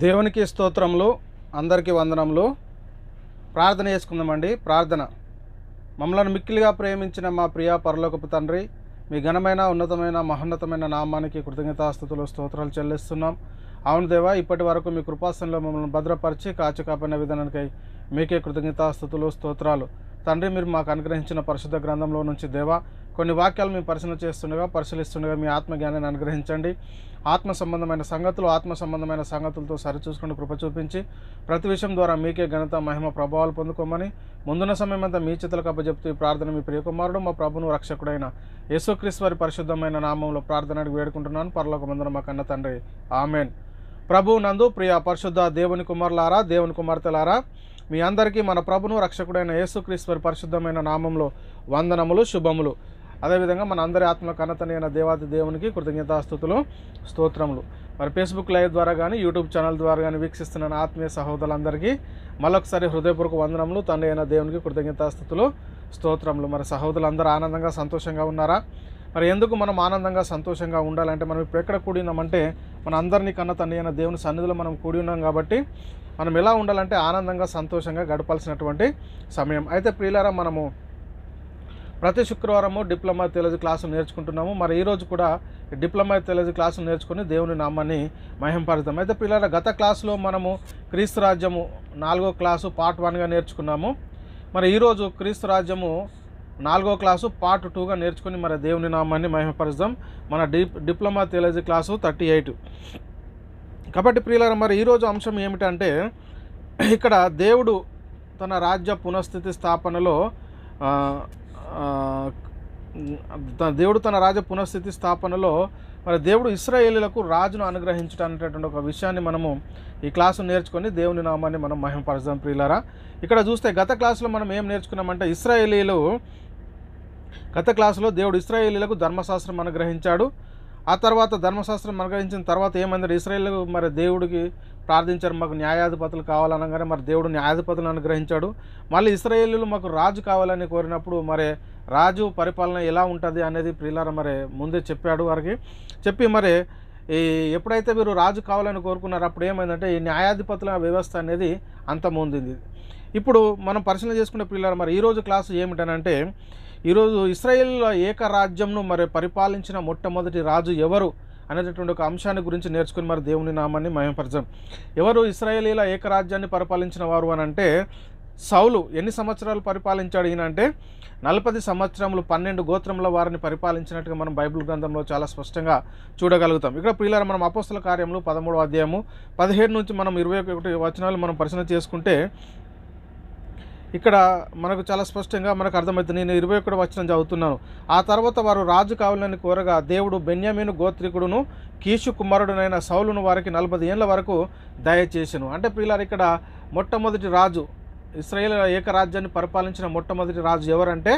దేవునికి స్తోత్రములు, అందరికీ వందనములు. ప్రార్థన చేసుకుందామండి. ప్రార్థన. మమ్మల్ని మిక్కిలిగా ప్రేమించిన మా ప్రియ పరలోకపు తండ్రి, మీ ఘనమైన ఉన్నతమైన మహోన్నతమైన నామానికి కృతజ్ఞతాస్తుతులు స్తోత్రాలు చెల్లిస్తున్నాం. అవును దేవా, ఇప్పటి వరకు మీ కృపాసనలో మమ్మల్ని భద్రపరిచి కాచి కాపాడిన విధానానికై మీకే కృతజ్ఞతాస్తుతులు స్తోత్రాలు. తండ్రి, మీరు మాకు అనుగ్రహించిన పరిశుద్ధ గ్రంథంలో నుంచి దేవా కొన్ని వాక్యాలు మేము పరిశీలిస్తుండగా మీ ఆత్మజ్ఞానాన్ని అనుగ్రహించండి. ఆత్మ సంబంధమైన సంగతులతో సరిచూసుకుని కృప చూపించి ప్రతి విషయం ద్వారా మీకే ఘనత మహిమ ప్రభావాలు పొందుకోమని ముందున్న సమయం అంతా మీ చేతులకు అప్పచెప్తూ ఈ ప్రార్థన మీ ప్రియకుమారుడు మా ప్రభును రక్షకుడైన యేసుక్రీస్తు వారి పరిశుద్ధమైన నామంలో ప్రార్థనకు వేడుకుంటున్నాను. పరలోకమందున మా కన్న తండ్రి, ఆమెన్. ప్రభువు నందు ప్రియ పరిశుద్ధ దేవుని కుమారులారా, దేవుని కుమార్తెలారా, మీ అందరికీ మన ప్రభును రక్షకుడైన యేసుక్రీస్తు వారి పరిశుద్ధమైన నామంలో వందనములు, శుభములు. అదేవిధంగా మన అందరి ఆత్మ కన్నతని అయిన దేవాది దేవునికి కృతజ్ఞతాస్తుతులు, స్తోత్రములు. మరి ఫేస్బుక్ లైవ్ ద్వారా కానీ యూట్యూబ్ ఛానల్ ద్వారా కానీ వీక్షిస్తున్న ఆత్మీయ సహోదరులందరికీ మళ్ళొకసారి హృదయపూర్వక వందనములు. తండ్రి అయిన దేవునికి కృతజ్ఞతాస్తుతులు, స్తోత్రములు. మరి సహోదరులందరూ ఆనందంగా సంతోషంగా ఉన్నారా? మరి ఎందుకు మనం ఆనందంగా సంతోషంగా ఉండాలంటే, మనం ఇప్పుడు ఎక్కడ కూడి ఉన్నామంటే మన అందరినీ కన్న తండ్రి అయిన దేవుని సన్నిధిలో మనం కూడి ఉన్నాం. కాబట్టి మనం ఎలా ఉండాలంటే ఆనందంగా సంతోషంగా గడపాల్సినటువంటి సమయం. అయితే ప్రియులారా, మనము ప్రతి శుక్రవారము డిప్లొమా థియాలజీ క్లాసులు నేర్చుకుంటున్నాము. మరి ఈరోజు కూడా డిప్లొమా థియాలజీ క్లాసులు నేర్చుకుని దేవుని నామాన్ని మహింపరుద్దాం. అయితే పిల్లల గత క్లాసులో మనము క్రీస్తు రాజ్యము 4వ క్లాసు పార్ట్ 1గా నేర్చుకున్నాము. మరి ఈరోజు క్రీస్తు రాజ్యము 4వ క్లాసు పార్ట్ 2గా నేర్చుకుని మరి దేవుని నామాన్ని మహింపరుద్దాం. మన డిప్లొమా థియాలజీ క్లాసు 38. కాబట్టి ప్రియులారా, మరి ఈరోజు అంశం ఏమిటంటే, ఇక్కడ దేవుడు తన రాజ్య పునఃస్థితి స్థాపనలో మరి దేవుడు ఇశ్రాయేలీలకు రాజును అనుగ్రహించడానికి ఒక విషయాన్ని మనము ఈ క్లాసు నేర్చుకొని దేవుని నామాన్ని మనం మహిమపరచుదాం. ప్రియులారా, ఇక్కడ చూస్తే గత క్లాసులో మనం ఏం నేర్చుకున్నామంటే, గత క్లాసులో దేవుడు ఇశ్రాయేలీలకు ధర్మశాస్త్రం అనుగ్రహించాడు. ఆ తర్వాత ధర్మశాస్త్రం అనుగ్రహించిన తర్వాత ఏమైందంటే, ఇశ్రాయేలు మరి దేవుడికి ప్రార్థించారు, మాకు న్యాయాధిపతులు కావాలనగానే మరి దేవుడు న్యాయాధిపతులను అనుగ్రహించాడు. మళ్ళీ ఇశ్రాయేలీలు మాకు రాజు కావాలని కోరినప్పుడు మరి రాజు పరిపాలన ఎలా ఉంటుంది అనేది ప్రియులారా మరి ముందే చెప్పాడు వారికి. చెప్పి మరి ఎప్పుడైతే మీరు రాజు కావాలని కోరుకున్నారో అప్పుడు ఏమైందంటే ఈ న్యాయాధిపతుల వ్యవస్థ అనేది అంతమొందింది. ఇప్పుడు మనం పరిశీలన చేసుకునే ప్రియులారా, మరి ఈరోజు క్లాసు ఏమిటనంటే, ఈరోజు ఇశ్రాయేలుల ఏకరాజ్యంను మరి పరిపాలించిన మొట్టమొదటి రాజు ఎవరు అనేటటువంటి ఒక అంశాన్ని గురించి నేర్చుకుని మరి దేవుని నామాన్ని మహిమపరచం. ఎవరు ఇశ్రాయేలీల ఏకరాజ్యాన్ని పరిపాలించిన వారు అని అంటే, సౌలు ఎన్ని సంవత్సరాలు పరిపాలించాడు ఈయన అంటే 40 సంవత్సరములు 12 గోత్రముల వారిని పరిపాలించినట్టుగా మనం బైబిల్ గ్రంథంలో చాలా స్పష్టంగా చూడగలుగుతాం. ఇక్కడ ప్రియులారా, మనం అపోస్తల కార్యములు 13వ అధ్యాయము 17 నుంచి మనం 21 వచనాలు మనం పరిశీలన చేసుకుంటే ఇక్కడ మనకు చాలా స్పష్టంగా మనకు అర్థమవుతుంది. నేను 21 వచనం చదువుతున్నాను. ఆ తర్వాత వారు రాజు కావాలని కోరగా దేవుడు బెన్యామీను గోత్రికుడును కీషు కుమారుడునైన సౌలును వారికి 40 ఏళ్ల వరకు దయచేసెను. అంటే ప్రియులారా, ఇక్కడ మొట్టమొదటి రాజు, ఇశ్రాయేల్ ఏకరాజ్యాన్ని పరిపాలించిన మొట్టమొదటి రాజు ఎవరంటే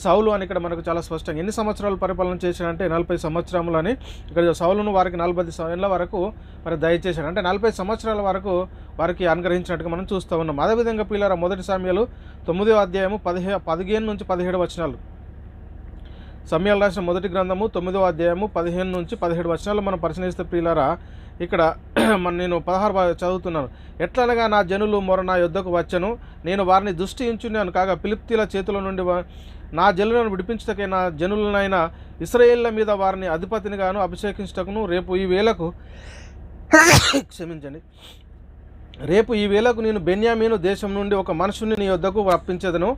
సౌలు అని ఇక్కడ మనకు చాలా స్పష్టంగా. ఎన్ని సంవత్సరాలు పరిపాలన చేశాడంటే 40 సంవత్సరములని. ఇక్కడ సౌలును వారికి 40 ఏళ్ల వరకు మరి దయచేశాడు. అంటే 40 సంవత్సరాల వరకు వారికి అనుగ్రహించినట్టుగా మనం చూస్తూ ఉన్నాం. అదేవిధంగా ప్రియులారా, 1 సమూయేలు 9వ అధ్యాయము 15 నుంచి 17 వచనాలు. సమూయేలు రాసిన మొదటి గ్రంథము 9వ అధ్యాయము 15 నుంచి 17 వచనాలు మనం పరిశీలిస్తే ప్రియులారా, ఇక్కడ నేను 16 చదువుతున్నాను. ఎట్లనగా నా జనులు మొర నా యొద్దకు వచ్చెను, నేను వారిని దృష్టించున్నాను కాగా ఫిలిష్తీయుల చేతుల నుండి నా జనులను విడిపించుటకై నా జనులనైన ఇశ్రాయేళ్ల మీద వారిని అధిపతినిగాను అభిషేకించుటకును రేపు ఈ వేళకు నేను బెన్యామీను దేశం నుండి ఒక మనుషుని నీ యొద్దకు రప్పించెదను.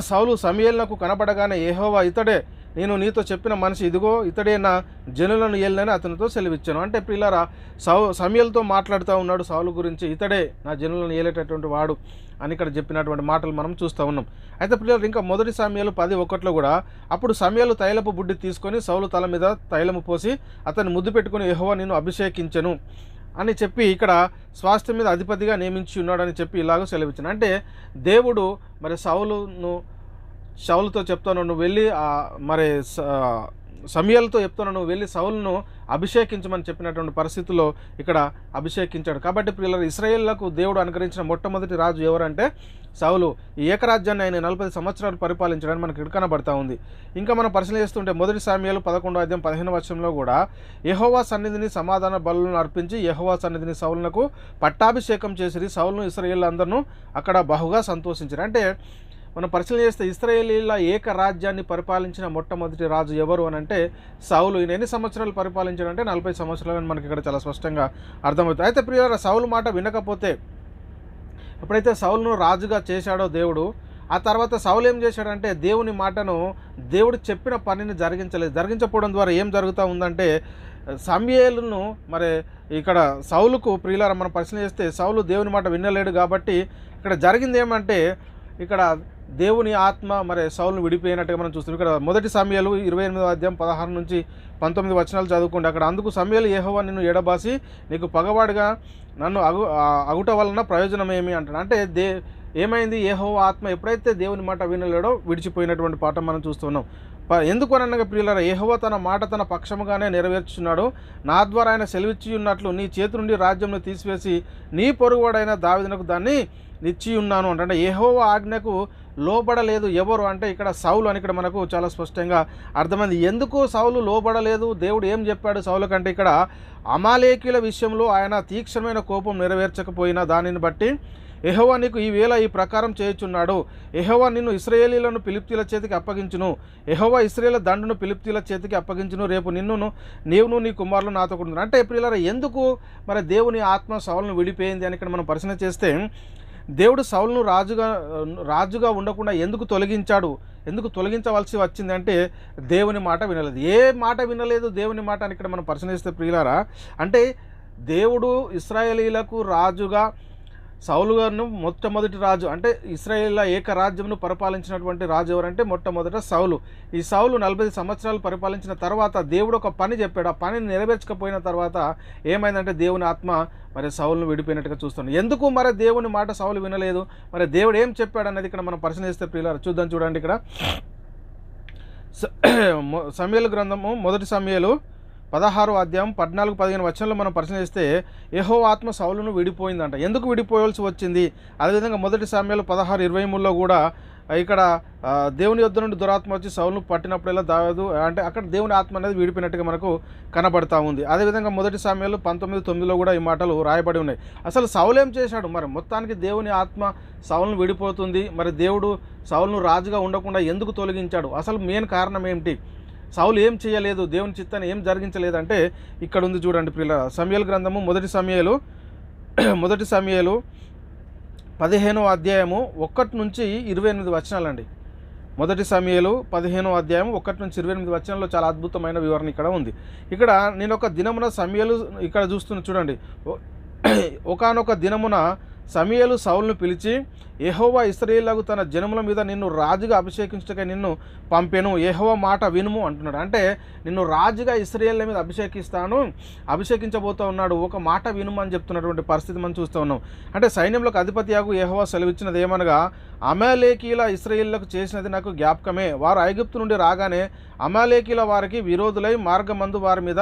సౌలు సమూయేలునకు కనబడగానే యెహోవా ఇతడే నేను నీతో చెప్పిన మనిషి, ఇదిగో ఇతడే నా జనులను ఏలినని అతనితో సెలవిచ్చాను. అంటే ప్రియులారా, సమూయేలుతో మాట్లాడుతూ ఉన్నాడు సౌలు గురించి, ఇతడే నా జనులను ఏలేటటువంటి వాడు అని ఇక్కడ చెప్పినటువంటి మాటలు మనం చూస్తూ ఉన్నాం. అయితే ప్రియులారా, ఇంకా 1 సమూయేలు 10:1 కూడా, అప్పుడు సమూయేలు తైలపు బుడ్డి తీసుకొని సౌలు తల మీద తైలము పోసి అతన్ని ముద్దు పెట్టుకుని యెహోవా నిన్ను అభిషేకించెను అని చెప్పి ఇక్కడ స్వాస్థ్యం మీద అధిపతిగా నియమించి ఉన్నాడని చెప్పి ఇలాగ సెలవిచ్చాను. అంటే దేవుడు మరి సౌలుతో చెప్తాను, నువ్వు వెళ్ళి మరి సమూయేలుతో చెప్తున్నాను, నువ్వు వెళ్ళి సౌలును అభిషేకించమని చెప్పినటువంటి పరిస్థితుల్లో ఇక్కడ అభిషేకించాడు. కాబట్టి ప్రియులారా, ఇశ్రాయేలులకు దేవుడు అనుగ్రహించిన మొట్టమొదటి రాజు ఎవరంటే సౌలు. ఈ ఏకరాజ్యాన్ని ఆయన 40 సంవత్సరాలు పరిపాలించడానికి మనకు ఇక్కడ కనబడతా ఉంది. ఇంకా మనం పరిశీలన చేస్తుంటే మొదటి సామ్యుయేలు 11వ అధ్యాయం 15వ వచనంలో కూడా యెహోవా సన్నిధిని సమాధాన బలులను అర్పించి యెహోవా సన్నిధిని సౌలునకు పట్టాభిషేకం చేసిరి, సౌలును ఇశ్రాయేలులందరూ అక్కడ బహుగా సంతోషించారు. అంటే మనం పరిశీలన చేస్తే ఇశ్రాయేలీల ఏకరాజ్యాన్ని పరిపాలించిన మొట్టమొదటి రాజు ఎవరు అని అంటే సౌలు. ఈయన ఎన్ని సంవత్సరాలు పరిపాలించాడంటే 40 సంవత్సరాలని మనకి ఇక్కడ చాలా స్పష్టంగా అర్థమవుతుంది. అయితే ప్రియులారా, సౌలు మాట వినకపోతే, ఎప్పుడైతే సౌలును రాజుగా చేశాడో దేవుడు, ఆ తర్వాత సౌలు ఏం చేశాడంటే దేవుని మాటను, దేవుడు చెప్పిన పనిని జరిగించకపోవడం ద్వారా ఏం జరుగుతూ ఉందంటే సమూయేలును మరి ఇక్కడ సౌలుకు ప్రియులారా మనం పరిశీలన చేస్తే సౌలు దేవుని మాట వినలేడు. కాబట్టి ఇక్కడ జరిగింది ఏమంటే ఇక్కడ దేవుని ఆత్మ మరి సౌలును విడిపోయినట్టుగా మనం చూస్తాం. ఇక్కడ మొదటి సమూయేలు 28వ అధ్యాయం 16 నుంచి 19 వచనాలు చదువుకోండి. అక్కడ అందుకు సమూయేలు యెహోవా నిన్ను ఎడబాసి నీకు పగవాడిగా నన్ను అగుట వలన ప్రయోజనం ఏమి అంటాడు. అంటే ఏమైంది, యెహోవా ఆత్మ ఎప్పుడైతే దేవుని మాట వినలేడో విడిచిపోయినటువంటి పాఠం మనం చూస్తున్నాం. ఎందుకు అనగా ప్రియులారా, యెహోవా తన మాట తన పక్షముగానే నెరవేర్చున్నాడు. నా ద్వారా ఆయన సెలవిచ్చి ఉన్నట్లు నీ చేతి నుండి రాజ్యంను తీసివేసి నీ పొరుగువాడైన దావీదునకు దాన్ని నిచ్చి ఉన్నాను అంటే యెహోవా ఆజ్ఞకు లోబడలేదు ఎవరు అంటే ఇక్కడ సౌలు అని ఇక్కడ మనకు చాలా స్పష్టంగా అర్థమైంది. ఎందుకు సౌలు లోబడలేదు, దేవుడు ఏం చెప్పాడు సౌలు కంటే, ఇక్కడ అమాలేకీల విషయంలో ఆయన తీక్షణమైన కోపం నెరవేర్చకపోయిన దానిని బట్టి యెహోవా నీకు ఈ వేళ ఈ ప్రకారం చేయుచున్నాడు. యెహోవా నిన్ను ఇశ్రాయేలీలను ఫిలిష్తీయుల చేతికి అప్పగించును, యెహోవా ఇశ్రాయేలు దండును ఫిలిష్తీయుల చేతికి అప్పగించును, రేపు నీవును నీ కుమారులు నాతో కూడా. అంటే ప్రియులారా, ఎందుకు మరి దేవుని ఆత్మ సౌలును విడిపోయింది అని ఇక్కడ మనం పరిశీలన చేస్తే, దేవుడు సౌలును రాజుగా ఉండకుండా ఎందుకు తొలగించవలసి వచ్చింది అంటే దేవుని మాట వినలేదు. ఏ మాట వినలేదు దేవుని మాట అని ఇక్కడ మనం పరిశీలిస్తే ప్రియులారా, అంటే దేవుడు ఇశ్రాయేలీలకు రాజుగా సౌలు గారిను మొట్టమొదటి రాజు అంటే ఇశ్రాయేలీల ఏకరాజ్యంను పరిపాలించినటువంటి రాజు ఎవరంటే మొట్టమొదట సౌలు. ఈ సౌలు 40 సంవత్సరాలు పరిపాలించిన తర్వాత దేవుడు ఒక పని చెప్పాడు. ఆ పనిని నెరవేర్చకపోయిన తర్వాత ఏమైందంటే దేవుని ఆత్మ మరి సౌలును విడిపోయినట్టుగా చూస్తున్నాం. ఎందుకు మరి దేవుని మాట సౌలు వినలేదు, మరి దేవుడు ఏం చెప్పాడు అనేది ఇక్కడ మనం పరిశీలిస్తే ప్రియులారా చూడండి. ఇక్కడ సమూయేలు గ్రంథము మొదటి సమూయేలు 16వ అధ్యాయం 14-15 వచనంలో మనం పరిశీలిస్తే యెహోవా ఆత్మ సౌలును విడిపోయిందంట. ఎందుకు విడిపోవాల్సి వచ్చింది? అదేవిధంగా మొదటి సమూయేలు 16:23లో కూడా ఇక్కడ దేవుని యొద్ద నుండి దురాత్మ వచ్చి సౌలును పట్టినప్పుడల్లా దావీదు అంటే అక్కడ దేవుని ఆత్మ అనేది విడిపోయినట్టుగా మనకు కనబడతా ఉంది. అదేవిధంగా మొదటి సమూయేలు 19:9లో కూడా ఈ మాటలు రాయబడి ఉన్నాయి. అసలు సౌలు ఏం చేశాడు? మరి మొత్తానికి దేవుని ఆత్మ సౌలును విడిపోతుంది, మరి దేవుడు సౌలును రాజుగా ఉండకుండా ఎందుకు తొలగించాడు? అసలు మెయిన్ కారణం ఏమిటి? సౌలు ఏం చేయలేదు, దేవుని చిత్తాన్ని ఏం జరిగించలేదంటే ఇక్కడ ఉంది చూడండి ప్రియులారా. సమూయేలు గ్రంథము మొదటి సమూయేలు 15వ అధ్యాయము 1 నుంచి 28 వచనాలండి. మొదటి సమూయేలు 15వ అధ్యాయం 1 నుంచి 28 వచనాల్లో చాలా అద్భుతమైన వివరణ ఇక్కడ ఉంది. ఇక్కడ నేను ఒక దినమున సమూయేలు ఇక్కడ చూస్తున్నా చూడండి. ఒకానొక దినమున సమూయేలు సౌలును పిలిచి, యెహోవా ఇశ్రాయేలుకు తన జనముల మీద నిన్ను రాజుగా అభిషేకించుటకై నిన్ను పంపెను, యెహోవా మాట వినుము అంటున్నాడు. అంటే నిన్ను రాజుగా ఇశ్రాయేలు మీద అభిషేకించబోతూ ఉన్నాడు, ఒక మాట వినుము అని చెప్తున్నటువంటి పరిస్థితి మనం చూస్తూ ఉన్నాం. అంటే సైన్యంలోకి అధిపతియాగు యెహోవా సెలవిచ్చినది ఏమనగా, అమాలేకీల ఇశ్రాయేలులకు చేసినది నాకు జ్ఞాపకమే. వారు ఐగుప్తు నుండి రాగానే అమాలేకీల వారికి విరోధులై మార్గమందు వారి మీద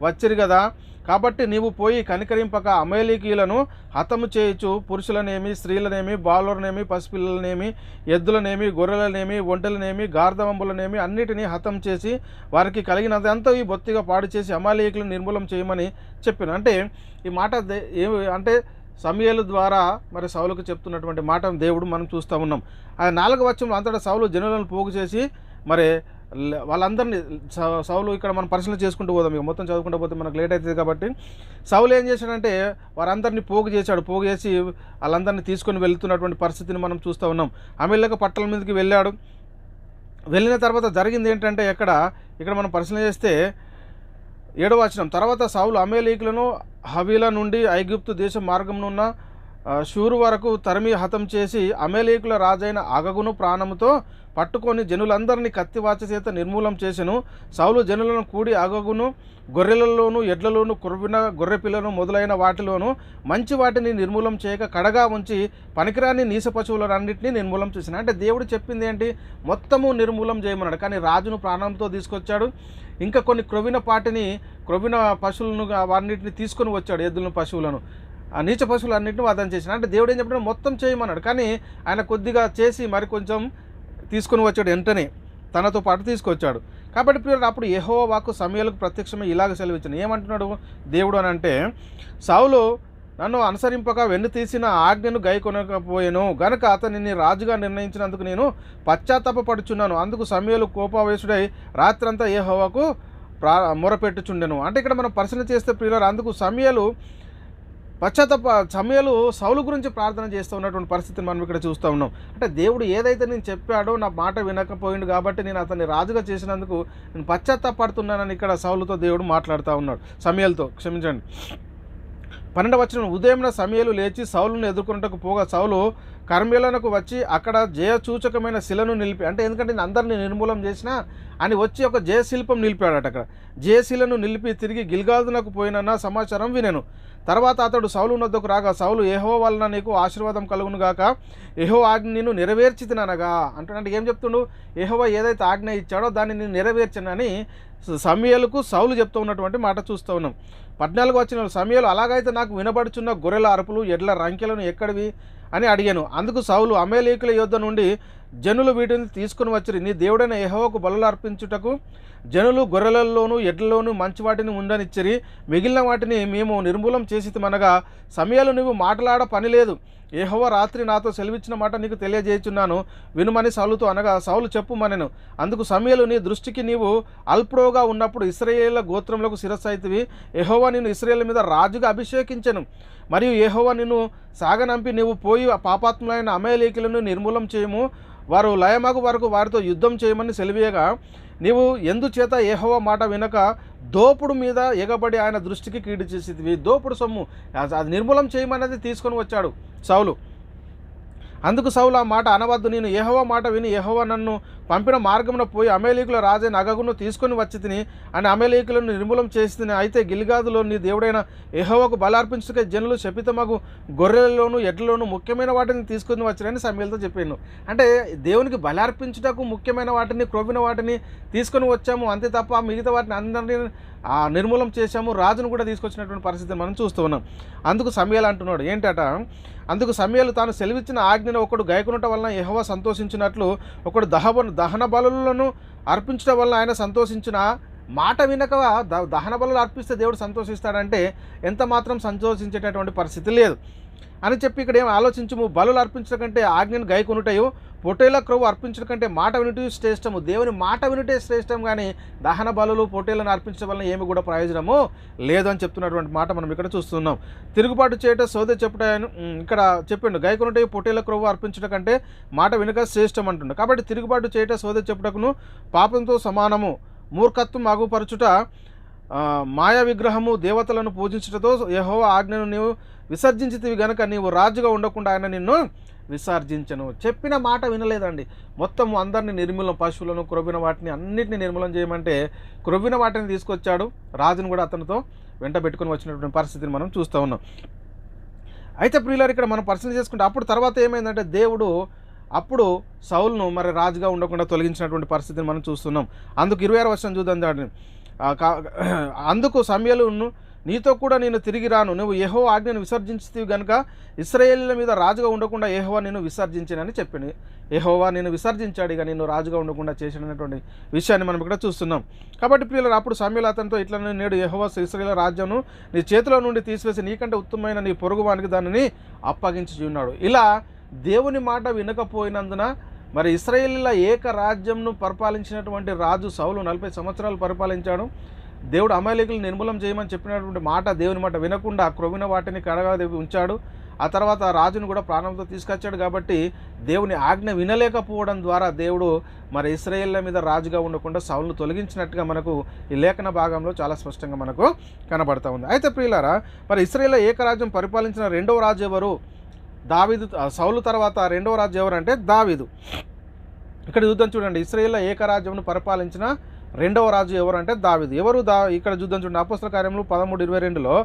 వచ్చిరి కదా. కాబట్టి నీవు పోయి కనికరింపక అమాలేకీయులను హతము చేయుచు పురుషులనేమి, స్త్రీలనేమి, బాలులనేమి, పసిపిల్లలనేమి, ఎద్దులనేమి, గొర్రెలనేమి, ఒంటెలనేమి, గార్ధవంబులనేమి అన్నిటినీ హతం చేసి వారికి కలిగినదంతా ఈ బొత్తిగా పాడు చేసి అమాలేకీయులను నిర్మూలం చేయమని చెప్పాను. అంటే ఈ మాట అంటే సమూయేలు ద్వారా మరి సౌలుకు చెప్తున్నటువంటి మాట దేవుడు మనం చూస్తూ ఉన్నాం. ఆ 4వ వచనంలో అంతటా సౌలు జనులను పోగు చేసి మరి వాళ్ళందరినీ సౌలు ఇక్కడ మనం పరిశీలన చేసుకుంటూ పోదాం, ఇక మొత్తం చదువుకుంటూ పోతే మనకు లేట్ అవుతుంది. కాబట్టి సౌలు ఏం చేశాడంటే వారందరినీ పోగు చేసి వాళ్ళందరినీ తీసుకొని వెళ్తున్నటువంటి పరిస్థితిని మనం చూస్తూ ఉన్నాం. అమేలేక పట్టణం మీదకి వెళ్ళిన తర్వాత జరిగింది ఏంటంటే ఇక్కడ మనం పరిశీలన చేస్తే 7వ వచనం, తర్వాత సౌలు అమాలేకీయులను హవీలా నుండి ఐగుప్తు దేశ మార్గంనున్న షూరు వరకు తరిమి హతం చేసి అమలేకుల రాజైన అగగును ప్రాణముతో పట్టుకొని జనులందరినీ కత్తివాచ చేత నిర్మూలం చేసెను. సౌలు జనులను కూడి అగగును గొర్రెలలోను ఎడ్లలోను కుర్విన గొర్రె పిల్లను మొదలైన వాటిలోను మంచి వాటిని నిర్మూలం చేయక కడగా ఉంచి పనికిరాని నీస పశువులన్నింటినీ నిర్మూలం చేసిన. అంటే దేవుడు చెప్పింది ఏంటి? మొత్తము నిర్మూలం చేయమన్నాడు. కానీ రాజును ప్రాణంతో తీసుకొచ్చాడు. ఇంకా కొన్ని క్రొవ్విన పశువులను వాటిని తీసుకొని వచ్చాడు, ఎద్దులను పశువులను, ఆ నీచ పశువులన్నింటినీ వధం చేసిన. అంటే దేవుడు ఏం చెప్పాడు? మొత్తం చేయమన్నాడు. కానీ ఆయన కొద్దిగా చేసి మరి కొంచెం తీసుకొని వచ్చాడు, వెంటనే తనతో పాటు తీసుకొచ్చాడు. కాబట్టి ప్రియులారా, అప్పుడు యెహోవా వాక్కు సమూయేలుకు ప్రత్యక్షమై ఇలాగ సెలవిచ్చాను. ఏమంటున్నాడు దేవుడు అని అంటే, సౌలు నన్ను అనుసరింపక వెన్ను తీసిన ఆజ్ఞను గైకొనకపోయాను గనుక అతనిని రాజుగా నిర్ణయించినందుకు నేను పశ్చాత్తాపపడుచున్నాను. అందుకు సమూయేలు కోపావేశుడై రాత్రంతా యెహోవాకు మొరపెట్టుచుండెను. అంటే ఇక్కడ మనం పరిశీలన చేస్తే ప్రియులారా, అందుకు సమూయేలు సౌలు గురించి ప్రార్థన చేస్తూ ఉన్నటువంటి పరిస్థితిని మనం ఇక్కడ చూస్తూ ఉన్నాం. అంటే దేవుడు ఏదైతే నేను చెప్పాడో నా మాట వినకపోయిండు కాబట్టి నేను అతన్ని రాజుగా చేసినందుకు నేను పశ్చాత్తాపడుతున్నానని ఇక్కడ సౌలుతో దేవుడు మాట్లాడుతూ ఉన్నాడు, సమూయేలుతో, క్షమించండి. 12వ వచనం, ఉదయం సమూయేలు లేచి సౌలును ఎదుర్కొన్నట్టుకు పోగా సౌలు కర్మేలునకు వచ్చి అక్కడ జయసూచకమైన శిలను నిలిపి, అంటే ఎందుకంటే నేను అందరినీ నిర్మూలం చేసినా అని వచ్చి ఒక జయశిల్పం నిలిపాడట. అక్కడ జయశిలను నిలిపి తిరిగి గిల్గాదునకు పోయినన్న సమాచారం వినెను. తర్వాత అతడు సౌలు వద్దకు రాగా సౌలు, యెహోవా వలన నీకు ఆశీర్వాదం కలుగును గాక, యెహోవా ఆజ్ఞ నేను నెరవేర్చితిననగా. అంటే ఏం చెప్తుండు? యెహోవా ఏదైతే ఆజ్ఞ ఇచ్చాడో దాన్ని నేను నెరవేర్చనని సమూయేలుకు సౌలు చెప్తూ ఉన్నటువంటి మాట చూస్తూ ఉన్నాం. 14వ వచనం, సమూయేలు అలాగైతే నాకు వినబడుచున్న గొర్రెల అరుపులు ఎడ్ల రంకెలను ఎక్కడివి అని అడిగాను. అందుకు సౌలు, అమలేకుల యొద్ద నుండి జనులు వీటిని తీసుకుని వచ్చిరి. నీ దేవుడైన యెహోవాకు బలులు అర్పించుటకు జనులు గొర్రెలలోను ఎడ్లలోను మంచి వాటిని ఉండనిచ్చిరి, మిగిలిన వాటిని మేము నిర్మూలం చేసిమనగా సమూయేలు నువ్వు మాట్లాడ పని లేదు, యెహోవా రాత్రి నాతో సెలవిచ్చిన మాట నీకు తెలియజేయుచున్నాను వినుమని సౌలుతో అనగా సౌలు చెప్పుమనెను. అందుకు సమూయేలు, నీ దృష్టికి నీవు అల్పుడుగా ఉన్నప్పుడు ఇశ్రాయేలు గోత్రములకు శిరస్సైతివి, యెహోవా నిన్ను ఇశ్రాయేలు మీద రాజుగా అభిషేకించెను, మరియు యెహోవా నిన్ను సాగనంపి నీవు పోయి పాపాత్ములైన అమలేకులను నిర్మూలం చేయము, వారు లయమగు వరకు వారితో యుద్ధం చేయమని సెలవీయగా నీవు ఎందుచేత యెహోవా మాట వినక దోపుడు మీద ఎగబడి ఆయన దృష్టికి కీడు చేసేది. దోపుడు సొమ్ము అది నిర్మూలం చేయమన్నది తీసుకొని వచ్చాడు సౌలు. అందుకు సౌలు ఆ మాట అనవద్దు, నేను యెహోవా మాట విని యెహోవా నన్ను పంపిన మార్గమున పోయి అమలేకుల రాజైన అగగును తీసుకొని వచ్చి తిని అని అమలేకులను నిర్మూలం చేసి తిని. అయితే గిల్గాదులో నీ దేవుడైన యెహోవాకు బలార్పించుటకై జనులు శపితమగు గొర్రెలలోను ఎడ్లలోను ముఖ్యమైన వాటిని తీసుకొని వచ్చిరని సమూయేలుతో చెప్పాను. అంటే దేవునికి బలార్పించుటకు ముఖ్యమైన వాటిని, క్రొవ్విన వాటిని తీసుకొని వచ్చాము, అంతే తప్ప మిగతా వాటిని అందరినీ నిర్మూలం చేశాము, రాజును కూడా తీసుకొచ్చినటువంటి పరిస్థితిని మనం చూస్తూ ఉన్నాం. అందుకు సమూయేలు అంటున్నాడు ఏంటట, అందుకు సమూయేలు తాను సెలవిచ్చిన ఆజ్ఞను ఒకడు గైకొనుట వలన యెహోవా సంతోషించినట్లు ఒకడు దహన బలులను అర్పించడం వలన ఆయన సంతోషించిన మాట వినక దహన బలులు అర్పిస్తే దేవుడు సంతోషిస్తాడంటే ఎంత మాత్రం సంతోషించేటటువంటి పరిస్థితి లేదు అని చెప్పి ఇక్కడ ఏం ఆలోచించము. బలులు అర్పించడం కంటే ఆజ్ఞను గైకొనుటయు, పొట్టేల క్రొవ్వు అర్పించడం కంటే మాట వినుట శ్రేష్టము. దేవుని మాట వినుటే శ్రేష్టం, కానీ దహన బలులు పొట్టేలను అర్పించడం వలన ఏమి కూడా ప్రయోజనము లేదు అని చెప్తున్నటువంటి మాట మనం ఇక్కడ చూస్తున్నాం. తిరుగుబాటు చేయట సోదె చెప్పుట ఇక్కడ చెప్పిండు, గైకొనుటయు పొట్టేల క్రొవ్వు అర్పించడం కంటే మాట వినక శ్రేష్టం అంటుండు. కాబట్టి తిరుగుబాటు చేయట సోదె చెప్పుటకును పాపంతో సమానము. మూర్ఖత్వం అగుపరచుట, మాయా విగ్రహము దేవతలను పూజించుటతో యెహోవా ఆజ్ఞను నీవు విసర్జించితివి గనుక నీవు రాజుగా ఉండకుండా ఆయన నిన్ను విసర్జించను. చెప్పిన మాట వినలేదండి. మొత్తం అందరినీ నిర్మూలం, పశువులను క్రొవ్విన వాటిని అన్నిటిని నిర్మూలన చేయమంటే క్రొవ్విన వాటిని తీసుకొచ్చాడు, రాజును కూడా అతనితో వెంట పెట్టుకుని వచ్చినటువంటి పరిస్థితిని మనం చూస్తూ ఉన్నాం. అయితే ప్రియులారు, ఇక్కడ మనం పరిశీలన చేసుకుంటే అప్పుడు తర్వాత ఏమైందంటే దేవుడు అప్పుడు సౌలును మరి రాజుగా ఉండకుండా తొలగించినటువంటి పరిస్థితిని మనం చూస్తున్నాం. అందుకు 26వ వచనం చూద్దాం దాన్ని. అందుకు సమూయేలును, నీతో కూడా నేను తిరిగి రాను, నువ్వు యెహోవా ఆజ్ఞను విసర్జించితివి గనుక ఇశ్రాయేలీయుల మీద రాజుగా ఉండకుండా యెహోవా నిన్ను విసర్జించానని చెప్పింది. యెహోవా నిన్ను విసర్జించాడు, ఇక నిన్ను రాజుగా ఉండకుండా చేసినటువంటి విషయాన్ని మనం ఇక్కడ చూస్తున్నాం. కాబట్టి ప్రియులారా, అప్పుడు సమూయేలు అతనితో ఇట్లా, నేడు యెహోవా ఇశ్రాయేలు రాజ్యమును నీ చేతిలో నుండి తీసివేసి నీకంటే ఉత్తమమైన నీ పొరుగువానికి దానిని అప్పగించి ఉన్నాడు. ఇలా దేవుని మాట వినకపోయినందున మరి ఇశ్రాయేలీయుల ఏక రాజ్యంను పరిపాలించినటువంటి రాజు సౌలు 40 సంవత్సరాలు పరిపాలించాడు. దేవుడు అమలేకులు నిర్మూలం చేయమని చెప్పినటువంటి మాట, దేవుని మాట వినకుండా క్రొవ్విన వాటిని కడగా ఉంచాడు. ఆ తర్వాత రాజును కూడా ప్రాణంతో తీసుకొచ్చాడు. కాబట్టి దేవుని ఆజ్ఞ వినలేకపోవడం ద్వారా దేవుడు మరి ఇశ్రాయేళ్ల మీద రాజుగా ఉండకుండా సౌలును తొలగించినట్టుగా మనకు ఈ లేఖన భాగంలో చాలా స్పష్టంగా మనకు కనబడతా ఉంది. అయితే ప్రియులారా, మరి ఇశ్రాయేల్ ఏకరాజ్యం పరిపాలించిన రెండవ రాజు ఎవరు సౌలు తర్వాత రెండవ రాజు ఎవరంటే దావీదు. ఇక్కడ చూద్దాం చూడండి, ఇశ్రాయేల్ ఏకరాజ్యంను పరిపాలించిన రెండవ రాజు ఎవరంటే దావీదు. ఇక్కడ చూద్దాం చూడండి, అపోస్తల కార్యములు 13:22లో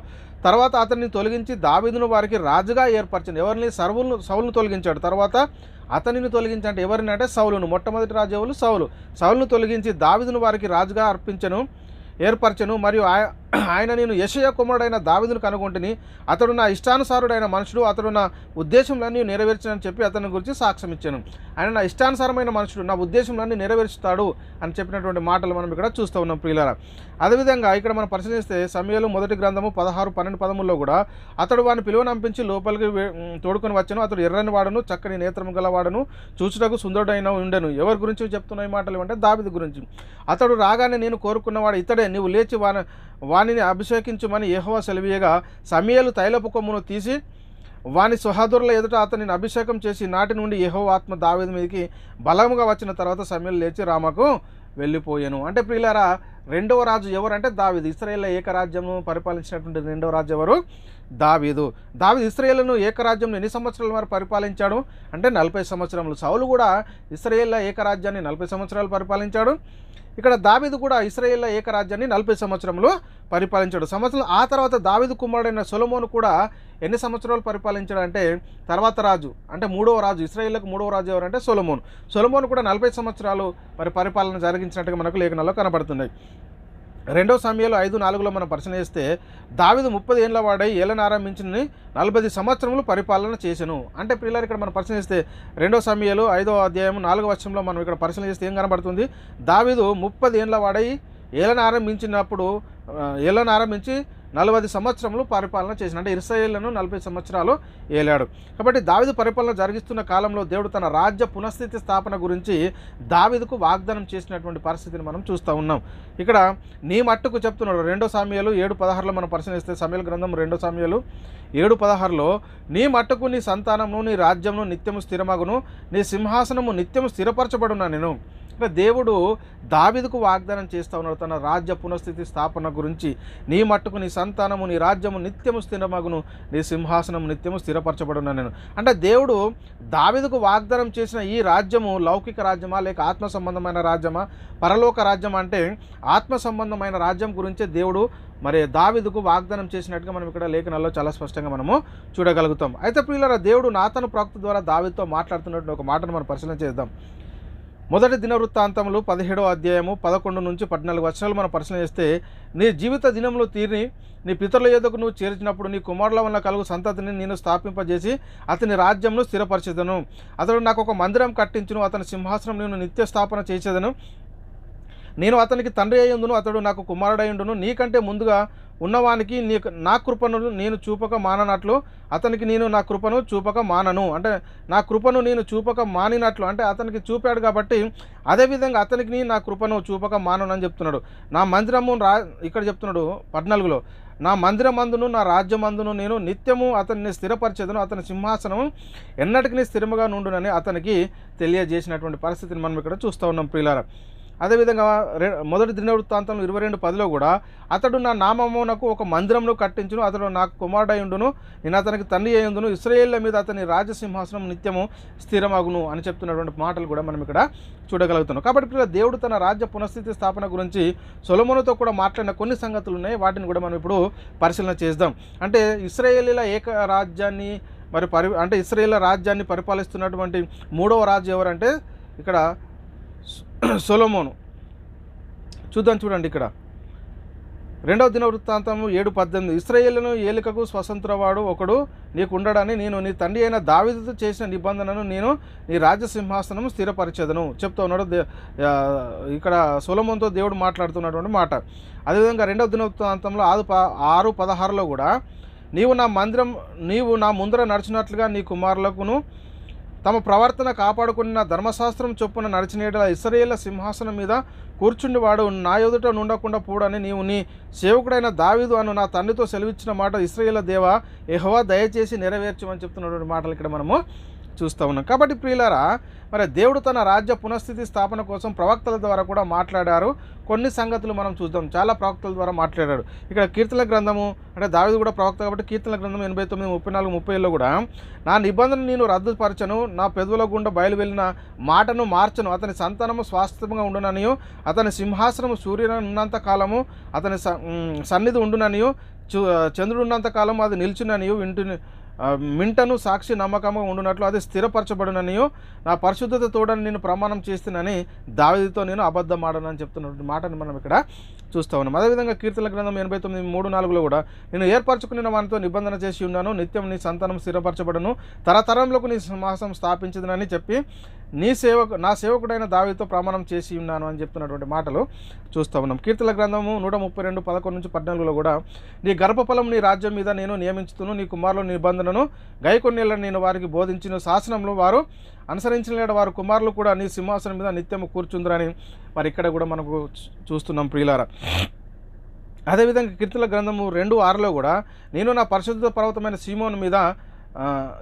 తర్వాత అతన్ని తొలగించి దావీదును వారికి రాజుగా ఏర్పరిచింది. ఎవరిని? సౌలును తొలగించాడు. తర్వాత అతనిని తొలగించి అంటే ఎవరిని అంటే సౌలును. మొట్టమొదటి రాజు ఎవరు? సౌలును తొలగించి దావీదును వారికి రాజుగా ఏర్పరచను. మరియు ఆయన నేను యెషయా కుమారుడైన దావీదును కనుగొంటిని, అతడు నా ఇష్టానుసారుడైన మనుషుడు, అతడు నా ఉద్దేశంలన్నీ నెరవేర్చనని చెప్పి అతని గురించి సాక్ష్యం ఇచ్చాను. ఆయన నా ఇష్టానుసారమైన మనుషుడు, నా ఉద్దేశంలన్నీ నెరవేర్చుతాడు అని చెప్పినటువంటి మాటలు మనం ఇక్కడ చూస్తూ ఉన్నాం ప్రియులారా. అదేవిధంగా ఇక్కడ మనం పరిశీలిస్తే సమూయేలు మొదటి గ్రంథము 16:12-13లో కూడా అతడు వాడిని పిలువనంపించి లోపలికి తోడుకొని వచ్చాను. అతడు ఎర్రని వాడును, చక్కని నేత్రము గలవాడును, చూచుటకు సుందరుడైన ఉండెను. ఎవరి గురించి చెప్తున్న ఈ మాటలు అంటే దావీదు గురించి. అతడు రాగానే నేను కోరుకున్నవాడు ఇతడే, నీవు లేచి వానిని అభిషేకించుమని యెహోవా సెలవీయగా సమూయేలు తైలపు కొమ్మును తీసి వాని సహోదరుల ఎదుట అతనిని అభిషేకం చేసి నాటి నుండి యెహోవా ఆత్మ దావీదు మీదకి బలముగా వచ్చిన తర్వాత సమూయేలు లేచి రామాకు వెళ్ళిపోయాను. అంటే ప్రియులారా, రెండవ రాజు ఎవరంటే దావీదు. ఇశ్రాయేల్ ఏకరాజ్యము పరిపాలించినటువంటి రెండవ రాజు ఎవరు? దావీదు. ఇశ్రాయేలును ఏకరాజ్యం ఎన్ని సంవత్సరాల వరకు పరిపాలించాడు అంటే 40 సంవత్సరములు. సౌలు కూడా ఇశ్రాయేల్ ఏకరాజ్యాన్ని 40 సంవత్సరాలు పరిపాలించాడు. ఇక్కడ దావీదు కూడా ఇశ్రాయేల్ ఏకరాజ్యాన్ని 40 సంవత్సరములు పరిపాలించాడు. ఆ తర్వాత దావీదు కుమారుడైన సొలొమోను కూడా ఎన్ని సంవత్సరాలు పరిపాలించాడు అంటే తర్వాత రాజు అంటే మూడవ రాజు. ఇశ్రాయేలుకు మూడవ రాజు ఎవరంటే సొలొమోను కూడా 40 సంవత్సరాలు పరిపాలన జరిగించినట్టుగా మనకు లేఖనాల్లో కనబడుతున్నాయి. 2 సమూయేలు 5:4లో మనం పరిశీలిస్తే దావీదు 30 ఏళ్ల వాడై ఏలన ఆరంభించి 40 సంవత్సరములు పరిపాలన చేసెను. అంటే ప్రియులారా, ఇక్కడ మనం పరిశీలిస్తే 2 సమూయేలు 5వ అధ్యాయం 4వ వచనంలో మనం ఇక్కడ పరిశీలిస్తే ఏం కనబడుతుంది? దావీదు 30 ఏళ్ల వాడై ఏలన ఆరంభించి 40 సంవత్సరములు పరిపాలన చేసిన, అంటే ఇశ్రాయేలును 40 సంవత్సరాలు ఏలాడు. కాబట్టి దావీదు పరిపాలన జరిగిస్తున్న కాలంలో దేవుడు తన రాజ్య పునఃస్థితి స్థాపన గురించి దావీదుకు వాగ్దానం చేసినటువంటి పరిస్థితిని మనం చూస్తూ ఉన్నాం. ఇక్కడ నీ మట్టుకు చెప్తున్నాడు. 2 సమూయేలు 7:16లో మనం పరిశీలిస్తే సమూయేలు గ్రంథం 2 సమూయేలు 7:16లో నీ మట్టుకు నీ సంతానమును నీ రాజ్యమును నిత్యము స్థిరమగును, నీ సింహాసనము నిత్యము స్థిరపరచబడునా నేను. అంటే దేవుడు దావీదుకు వాగ్దానం చేస్తూ ఉన్నాడు తన రాజ్య పునఃస్థితి స్థాపన గురించి. నీ మట్టుకు నీ సంతానము నీ రాజ్యము నిత్యము స్థిరమగును, నీ సింహాసనము నిత్యము స్థిరపరచబడునా నేను. అంటే దేవుడు దావీదుకు వాగ్దానం చేసిన ఈ రాజ్యము లౌకిక రాజ్యమా లేక ఆత్మ సంబంధమైన రాజ్యమా? పరలోక రాజ్యం అంటే ఆత్మ సంబంధమైన రాజ్యం గురించే దేవుడు దావీదుకు వాగ్దానం చేసినట్టుగా మనం ఇక్కడ లేఖనాల్లో చాలా స్పష్టంగా మనము చూడగలుగుతాం. అయితే ప్రియులారా, దేవుడు నాతాను ప్రవక్త ద్వారా దావీదుతో మాట్లాడుతున్నటువంటి ఒక మాటను మనం పరిశీలన చేద్దాం. మొదటి దినవృత్తాంతములు 17వ అధ్యాయము 11-14 వచనాలు మనం పరిశీలన చేస్తే, నీ జీవిత దినములు తీరి నీ పితరుల యొద్దకు నువ్వు చేర్చినప్పుడు నీ కుమారుల వల్ల కలుగు సంతతిని నేను స్థాపింపజేసి అతని రాజ్యంను స్థిరపరిచేదను. అతడు నాకు ఒక మందిరం కట్టించును, అతని సింహాసనం నేను నిత్య స్థాపన చేసేదను. నేను అతనికి తండ్రి అయ్యుండును, అతడు నాకు కుమారుడయ్యుండును. నీకంటే ముందుగా ఉన్నవానికి నా కృపను నేను చూపక మాననట్లు అతనికి నేను నా కృపను చూపక మానను. అంటే నా కృపను నేను చూపక మానినట్లు అంటే అతనికి చూపాడు కాబట్టి అదేవిధంగా అతనికి నా కృపను చూపక మానను అని చెప్తున్నాడు. నా మందిరము ఇక్కడ చెప్తున్నాడు 14లో, నా మందిరమందును నా రాజ్యమందును నేను నిత్యము అతన్ని స్థిరపరిచేదను, అతని సింహాసనం ఎన్నటికీ స్థిరముగా నుండునని అతనికి తెలియజేసినటువంటి పరిస్థితిని మనం ఇక్కడ చూస్తూ ఉన్నాం ప్రియులారా. అదేవిధంగా మొదటి దినవృత్తాంతం 22:10లో కూడా అతడు నా నామమునకు ఒక మందిరమును కట్టించును, అతడు నాకు కుమారుడయ్యుండును, నేను అతనికి తండ్రి అయ్యుండును, ఇశ్రాయేళ్ల మీద అతని రాజసింహాసనం నిత్యము స్థిరమగును అని చెప్తున్నటువంటి మాటలు కూడా మనం ఇక్కడ చూడగలుగుతున్నాం. కాబట్టి దేవుడు తన రాజ్య పునఃస్థితి స్థాపన గురించి సొలొమోనుతో కూడా మాట్లాడిన కొన్ని సంగతులు ఉన్నాయి. వాటిని కూడా మనం ఇప్పుడు పరిశీలన చేద్దాం. అంటే ఇశ్రాయేలీల ఏక రాజ్యాన్ని అంటే ఇశ్రాయేల్ రాజ్యాన్ని పరిపాలిస్తున్నటువంటి మూడవ రాజు ఎవరంటే ఇక్కడ సొలొమోను. చూడండి ఇక్కడ 2వ దినవృత్తాంతము 7:18, ఇశ్రాయేలును ఏలికకు స్వతంత్రవాడు ఒకడు నీకు ఉండడని నేను నీ తండ్రి అయిన దావీదుతో చేసిన నిబంధనను నేను నీ రాజసింహాసనం స్థిరపరిచేదను చెప్తూ ఉన్నాడు. ఇక్కడ సొలొమోనుతో దేవుడు మాట్లాడుతున్నటువంటి మాట. అదేవిధంగా 2వ దినవృత్తాంతంలో 6:16లో కూడా నీవు నా ముందర నడిచినట్లుగా నీ కుమారులకును తమ ప్రవర్తన కాపాడుకున్న ధర్మశాస్త్రం చొప్పున నడిచినేట ఇశ్రాయేళ్ల సింహాసనం మీద కూర్చుండివాడు నా ఎదుట నుండకుండా పోడని నీవు నీ సేవకుడైన దావీదు అను నా తండ్రితో సెలవిచ్చిన మాట ఇశ్రాయేల్ దేవా యెహోవా దయచేసి నెరవేర్చమని చెప్తున్నటువంటి మాటలు ఇక్కడ మనము చూస్తూ ఉన్నాం. కాబట్టి ప్రియులారా, మరి దేవుడు తన రాజ్య పునఃస్థితి స్థాపన కోసం ప్రవక్తల ద్వారా కూడా మాట్లాడారు. కొన్ని సంగతులు మనం చూద్దాం. చాలా ప్రవక్తల ద్వారా మాట్లాడాడు. ఇక్కడ కీర్తనల గ్రంథము, అంటే దావీదు కూడా ప్రవక్త కాబట్టి కీర్తనల గ్రంథం 89, 34, 30లో కూడా నా నిబంధన నేను రద్దుపరచను, నా పెదవుల గుండా బయలు వెళ్ళిన మాటను మార్చను, అతని సంతానము స్వాస్థ్యంగా ఉండుననియు, అతని సింహాసనము సూర్యుని ఉన్నంత కాలము అతని సన్నిధి ఉండుననియు, చంద్రుడు ఉన్నంత కాలం అది నిల్చుననియు, మింటను సాక్షి నమ్మకంగా ఉండునట్లు అది స్థిరపరచబడుననియు, నా పరిశుద్ధత తోడని నేను ప్రమాణం చేస్తున్నానని దావీదుతో నేను అబద్ధం ఆడనని చెప్తున్నటువంటి మాటను మనం ఇక్కడ చూస్తూ ఉన్నాం. అదేవిధంగా కీర్తనల గ్రంథం 89, 3, 4లో కూడా నేను ఏర్పరచుకున్న వానితో నిబంధన చేసి ఉన్నాను, నిత్యం నీ సంతానం స్థిరపరచబడను, తరతరంలోకి నీ సింహాసనం స్థాపించదునని చెప్పి నా సేవకుడైన దావీదుతో ప్రమాణం చేసి ఉన్నాను అని చెప్తున్నటువంటి మాటలు చూస్తూ ఉన్నాం. కీర్తనల గ్రంథము 132, 11-14లో కూడా నీ గర్భఫలం నీ రాజ్యం మీద నేను నియమించుతును, నీ కుమారుల నిబంధనను గైకొన్నేళ్ళని నేను వారికి బోధించిన శాసనంలో వారు అనుసరించిన వారు కుమారులు కూడా నీ సింహాసనం మీద నిత్యము కూర్చుందరని మరి ఇక్కడ కూడా మనకు చూస్తున్నాం ప్రియులారా. అదేవిధంగా కీర్తనల గ్రంథము 2:6లో కూడా నేను నా పరిశుద్ధ పర్వతమైన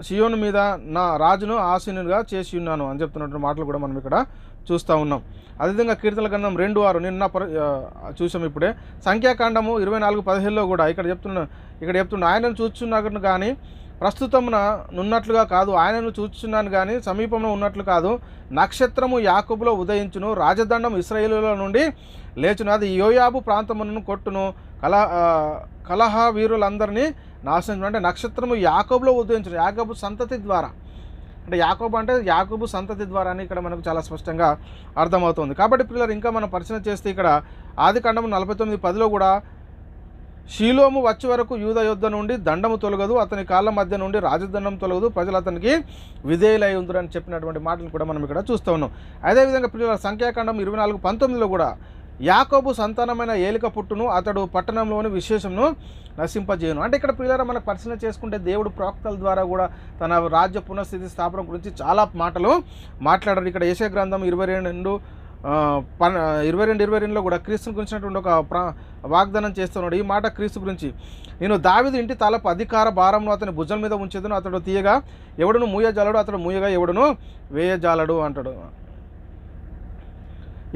సియోను మీద నా రాజును ఆసీనుగా చేసి ఉన్నాను అని చెప్తున్నటువంటి మాటలు కూడా మనం ఇక్కడ చూస్తూ ఉన్నాం. అదేవిధంగా కీర్తనల గ్రంథం 2:6 నిన్న చూసాం ఇప్పుడే. సంఖ్యాకాండము 24:17లో కూడా ఇక్కడ చెప్తున్నా ఆయనను చూచున్నాను కానీ ప్రస్తుతమున నున్నట్లుగా కాదు, ఆయనను చూచున్నాను కానీ సమీపంలో ఉన్నట్లు కాదు, నక్షత్రము యాకోబులో ఉదయించును, రాజదండం ఇశ్రాయేలుల నుండి లేచును, అది యోయాబు ప్రాంతమును కొట్టును, కలహ వీరులందరినీ నాశనం. అంటే నక్షత్రము యాకోబులో ఉదయించును, యాకోబు సంతతి ద్వారా, అంటే యాకోబు సంతతి ద్వారా అని ఇక్కడ మనకు చాలా స్పష్టంగా అర్థమవుతుంది. కాబట్టి పిల్లలు ఇంకా మనం పరిశీలన చేస్తే ఇక్కడ ఆదికాండము 49:10లో కూడా షీలోము వచ్చే వరకు యూద యుద్ధ నుండి దండము తొలగదు, అతని కాళ్ళ మధ్య నుండి రాజదండం తొలగదు, ప్రజలు అతనికి విధేయులై ఉందరని చెప్పినటువంటి మాటలు కూడా మనం ఇక్కడ చూస్తూ ఉన్నాం. అదేవిధంగా పిల్లల సంఖ్యాకాండం 24:19లో కూడా యాకోబు సంతానమైన ఏలిక పుట్టును, అతడు పట్టణంలోని విశేషమును నశింపజేయను. అంటే ఇక్కడ పిల్లల మనకు పరిశీలన చేసుకుంటే దేవుడు ప్రవక్తల ద్వారా కూడా తన రాజ్య పునఃస్థితి స్థాపన గురించి చాలా మాటలు మాట్లాడారు. ఇక్కడ యెషయా గ్రంథం 22:22లో కూడా క్రీస్తుని గురించినటువంటి ఒక వాగ్దానం చేస్తున్నాడు. ఈ మాట క్రీస్తు గురించి, నేను దావీదు ఇంటి తలపు అధికార భారంను అతని భుజం మీద ఉంచేదను, అతడు తీయగా ఎవడును మూయజాలడు, అతడు మూయగా ఎవడును వేయజాలడు అంటాడు.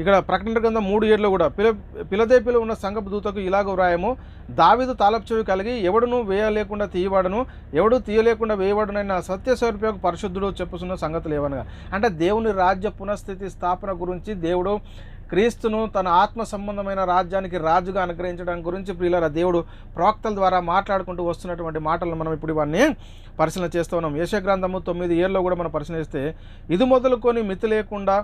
ఇక్కడ ప్రకటన గ్రంథం 3:7లో కూడా ఫిలదెల్ఫియాలో ఉన్న సంఘపు దూతకు ఇలాగ వ్రాయము, దావీదు తాళపు చెవి కలిగి ఎవడును వేయలేకుండా తీయబడను, ఎవడు తీయలేకుండా వేయబడునైన సత్యస్వరూపకు పరిశుద్ధుడు చెప్పుతున్న సంగతులు ఏవనగా. అంటే దేవుని రాజ్య పునఃస్థితి స్థాపన గురించి దేవుడు క్రీస్తును తన ఆత్మ సంబంధమైన రాజ్యానికి రాజుగా అనుగ్రహించడం గురించి ప్రియులారా దేవుడు ప్రవక్తల ద్వారా మాట్లాడుకుంటూ వస్తున్నటువంటి మాటలను మనం ఇప్పుడు ఇవన్నీ పరిశీలన చేస్తూ ఉన్నాం. యెషయా గ్రంథము 9:7లో కూడా మనం పరిశీలిస్తే, ఇది మొదలుకొని మితి లేకుండా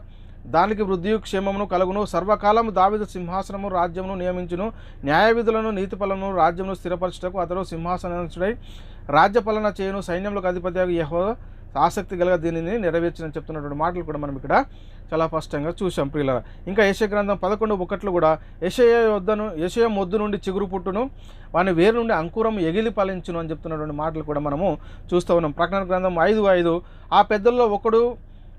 దానికి వృద్ధియు క్షేమమును కలుగును, సర్వకాలము దావీదు సింహాసనము రాజ్యమును నియమించును, న్యాయవిధులను నీతిపలను రాజ్యమును స్థిరపరచుటకు అతడు సింహాసనుడై రాజ్యపాలన చేయును, సైన్యములకు అధిపతిగా యెహోవా ఆసక్తి కలిగ దీనిని నెరవేర్చని చెప్తున్నటువంటి మాటలు కూడా మనం ఇక్కడ చాలా స్పష్టంగా చూసాం ప్రియులారా. ఇంకా యెషయా గ్రంథం 11:1లో కూడా యెషయా మొద్దు నుండి చిగురు పుట్టును, వాని వేరు నుండి అంకురం ఎగిలి ఫలించును అని చెప్తున్నటువంటి మాటలు కూడా మనము చూస్తూ ఉన్నాం. ప్రకటన గ్రంథం 5:5 ఆ పెద్దల్లో ఒకడు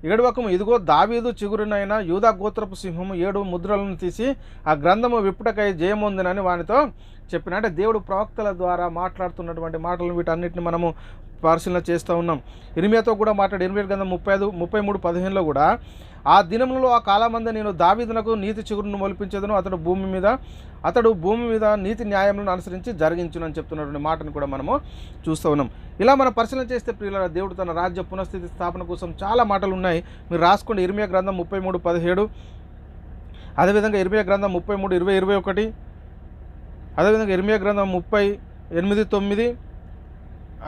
ఏడవకము, ఇదిగో దావీదు చిగురునైన యూదా గోత్రపు సింహము 7 ముద్రలను తీసి ఆ గ్రంథము విప్పుటకై జయమొందినని వానితో చెప్పిన. అంటే దేవుడు ప్రవక్తల ద్వారా మాట్లాడుతున్నటువంటి మాటలను వీటన్నిటిని మనము పరిశీలన చేస్తూ ఉన్నాం. ఇర్మియాతో కూడా మాట్లాడి ఇర్మియా గ్రంథం 33:15లో కూడా ఆ దినములలో ఆ కాలమందు నేను దావీదునకు నీతి చిగురును మొలిపించేదను, అతడు భూమి మీద నీతి న్యాయములను అనుసరించి జరిగించును అని చెప్తున్నటువంటి మాటను కూడా మనము చూస్తూ ఉన్నాం. ఇలా మనం పరిశీలన చేస్తే ప్రియులారా దేవుడు తన రాజ్య పునఃస్థితి స్థాపన కోసం చాలా మాటలు ఉన్నాయి. మీరు రాసుకోండి. ఇర్మియా గ్రంథం 33:17, అదేవిధంగా ఇర్మియా గ్రంథం 33:20-21, అదేవిధంగా ఇర్మియా గ్రంథం 38:9,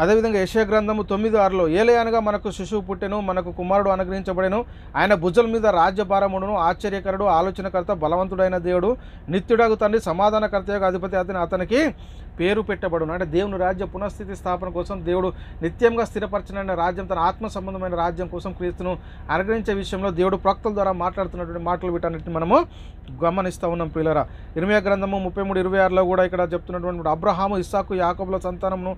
అదేవిధంగా యెషయా గ్రంథము 9:6లో ఏలయనగా మనకు శిశువు పుట్టెను, మనకు కుమారుడు అనుగ్రహించబడెను, ఆయన భుజల మీద రాజ్యభారమును, ఆశ్చర్యకరుడు, ఆలోచనకర్త, బలవంతుడైన దేవుడు, నిత్యుడగు తండ్రి, సమాధానకర్తయగు అధిపతి అతనికి పేరు పెట్టబడును. అంటే దేవుని రాజ్య పునఃస్థితి స్థాపన కోసం దేవుడు నిత్యంగా స్థిరపరచిన రాజ్యం, తన ఆత్మ సంబంధమైన రాజ్యం కోసం క్రీస్తును అనుగ్రహించే విషయంలో దేవుడు ప్రవక్తల ద్వారా మాట్లాడుతున్నటువంటి మాటలు వీటన్నిటిని మనము గమనిస్తూ ఉన్నాం ప్రియులారా. ఇర్మియా గ్రంథము 33:26లో కూడా ఇక్కడ చెప్తున్నటువంటి అబ్రహాము, ఇస్సాకు, యాకోబుల సంతానమును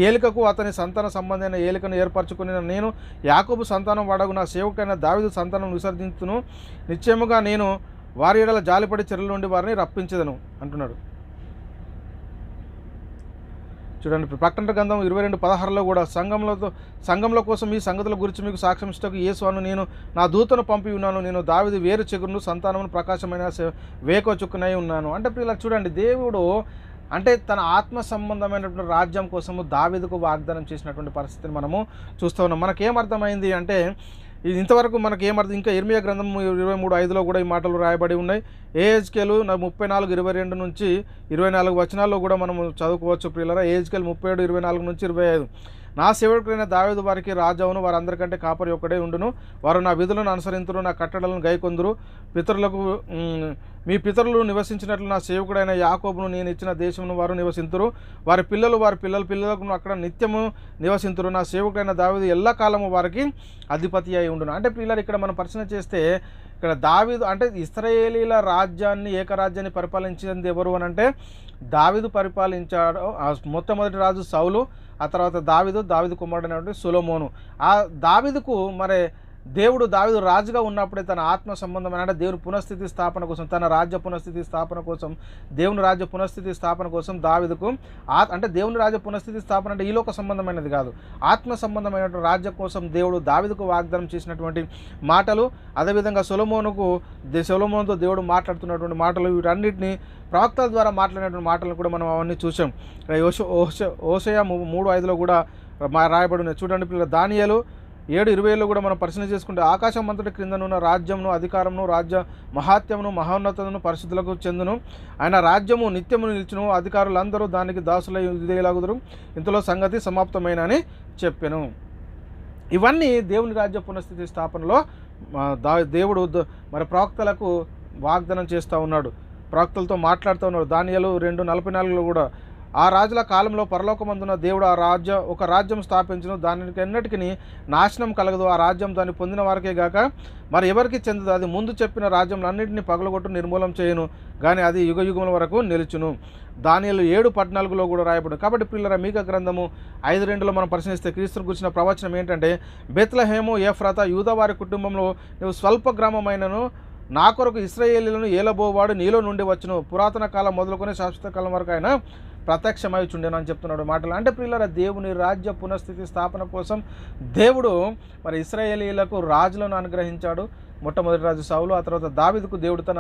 ఏలికకు అతని సంతాన సంబంధమైన ఏలికను ఏర్పరచుకుని నేను యాకోబు సంతానం వాడగు నా సేవకైన దావీదు సంతానం విసర్జించును, నిశ్చయముగా నేను వారి ఎడల జాలిపడి చెరల నుండి వారిని రప్పించదను అంటున్నాడు. చూడండి, ప్రకటన గ్రంథం 22:16లో కూడా సంఘంలో కోసం ఈ సంగతుల గురించి మీకు సాక్ష్యం ఇచ్చటకు యేసు నేను నా దూతను పంపి ఉన్నాను, నేను దావీదు వేరు చెగురును సంతానమును ప్రకాశమైన వేకో చుక్కనై ఉన్నాను. అంటే ఇలా చూడండి, దేవుడు అంటే తన ఆత్మ సంబంధమైనటువంటి రాజ్యం కోసము దావీదుకు వాగ్దానం చేసినటువంటి పరిస్థితిని మనము చూస్తూ ఉన్నాం. మనకేమర్థమైంది అంటే ఇది ఇంతవరకు మనకేమర్థం, ఇంకా ఇర్మియా గ్రంథం 23:5లో కూడా ఈ మాటలు రాయబడి ఉన్నాయి. ఏహెజ్కేలు 34:22 నుంచి 24 వచనాల్లో కూడా మనము చదువుకోవచ్చు ప్రియులారా. ఏహెజ్కేలు 37:24 నుంచి 25. నా సేవకుడైన దావీదు వారికి రాజవును, వారందరికంటే కాపరి ఒక్కడే ఉండును. వారు నా విధులను అనుసరింతురు, నా కట్టడలను గైకొందురు. మీ పితరులు నివసించినట్లు నా సేవకుడైన యాకోబును నేను ఇచ్చిన దేశమును వారు నివసింతురు. వారి పిల్లలకు అక్కడ నిత్యము నివసింతురు. నా సేవకుడైన దావీదు ఎల్లకాలము వారికి అధిపతి అయి ఉండును. అంటే పిల్లలు ఇక్కడ మనం పరిశీలన చేస్తే ఇక్కడ దావీదు అంటే ఇశ్రాయేలీల రాజ్యాన్ని, ఏకరాజ్యాన్ని పరిపాలించింది ఎవరు అని అంటే దావీదు పరిపాలించాడు. మొట్టమొదటి రాజు సౌలు, ఆ తర్వాత దావీదు కుమారుడు అనేటువంటి సొలొమోను. ఆ దావీదుకు మరి దావీదు రాజుగా ఉన్నప్పుడే తన ఆత్మ సంబంధమైన అంటే దేవుని పునఃస్థితి స్థాపన కోసం, తన రాజ్య పునఃస్థితి స్థాపన కోసం, దేవుని రాజ్య పునఃస్థితి స్థాపన కోసం దావీదుకు అంటే దేవుని రాజ్య పునఃస్థితి స్థాపన అంటే ఈలోక సంబంధమైనది కాదు, ఆత్మ సంబంధమైనటువంటి రాజ్యం కోసం దేవుడు దావీదుకు వాగ్దానం చేసినటువంటి మాటలు, అదేవిధంగా సొలొమోనుతో దేవుడు మాట్లాడుతున్నటువంటి మాటలు, వీటన్నిటిని ప్రవక్తల ద్వారా మాట్లాడినటువంటి మాటలను కూడా మనం అవన్నీ చూసాం. హోషేయ 3:5లో కూడా రాయబడి ఉన్నాయి. చూడండి పిల్లలు, దానియేలు 7:20లో కూడా మనం పరిశీలన చేసుకుంటే ఆకాశం అంతటి క్రిందనున్న రాజ్యమును, అధికారమును, రాజ్య మహాత్యమును, మహోన్నతను పరిశుద్ధులకు చెందును. ఆయన రాజ్యము నిత్యము నిలిచును, అధికారులందరూ దానికి దాసులై విధేయులగుదురు. ఇంతలో సంగతి సమాప్తమైన అని చెప్పెను. ఇవన్నీ దేవుని రాజ్య పునఃస్థితి స్థాపనలో దేవుడు మరి ప్రవక్తలకు వాగ్దానం చేస్తూ ఉన్నాడు, ప్రవక్తలతో మాట్లాడుతూ ఉన్నాడు. దానియేలు 2:44లో కూడా ఆ రాజుల కాలంలో పరలోకమందున దేవుడు ఒక రాజ్యం స్థాపించును, దానికి ఎన్నటికీ నాశనం కలగదు. ఆ రాజ్యం దాన్ని పొందిన వారికే గాక మరి ఎవరికి చెందదు. అది ముందు చెప్పిన రాజ్యంలన్నింటినీ పగలగొట్టు నిర్మూలం చేయను, కానీ అది యుగయుగముల వరకు నిలుచును. దానియేలు 7:14లో కూడా రాయబడింది. కాబట్టి పిల్లల మీకా గ్రంథము 5:2లో మనం పరిశీలిస్తే క్రీస్తును గురించిన ప్రవచనం ఏంటంటే, బెత్లెహేము ఎఫ్రాతా యూదావారి కుటుంబంలో నువ్వు స్వల్ప గ్రామమైనను నా కొరకు ఇశ్రాయేలీయులను ఏలబోవాడు నీలో నుండి వచ్చును. పురాతన కాలం మొదలుకొని శాశ్వత కాలం వరకు ఆయన ప్రత్యక్షమై చుండెను అని చెప్తున్నాడు మాటలు. అంటే ప్రియులారా, దేవుని రాజ్య పునఃస్థితి స్థాపన కోసం దేవుడు మరి ఇశ్రాయేలీయులకు రాజులను అనుగ్రహించాడు. మొట్టమొదటి రాజు సౌలు, ఆ తర్వాత దావీదుకు దేవుడు తన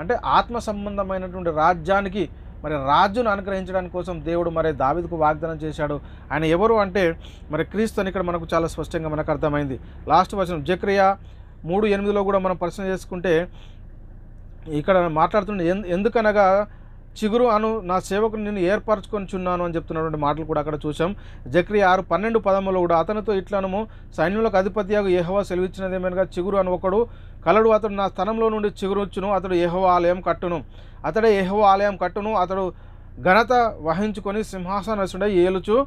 అంటే ఆత్మ సంబంధమైనటువంటి రాజ్యానికి మరి రాజును అనుగ్రహించడానికి కోసం దేవుడు మరి దావీదుకు వాగ్దానం చేశాడు. ఆయన ఎవరు అంటే మరి క్రీస్తు అని ఇక్కడ మనకు చాలా స్పష్టంగా మనకు అర్థమైంది. లాస్ట్ వచనం జెకర్యా 3:8లో కూడా మనం పరిశీలన చేసుకుంటే ఇక్కడ మాట్లాడుతుండే, ఎందుకనగా చిగురు అను నా సేవకుని నేను ఏర్పరచుకొని చున్నాను అని చెప్తున్నటువంటి మాటలు కూడా అక్కడ చూసాం. జెకర్యా 6:12-13లో కూడా అతనితో ఇట్లనము సైన్యులకు అధిపతియాగు యెహోవా సెలవిచ్చినదేమనగా చిగురు అని ఒకడు కలడు, అతడు నా స్థలంలో నుండి చిగురుచ్చును, అతడు యెహోవా ఆలయం కట్టును. అతడు ఘనత వహించుకొని సింహాసనసుడై ఏలుచు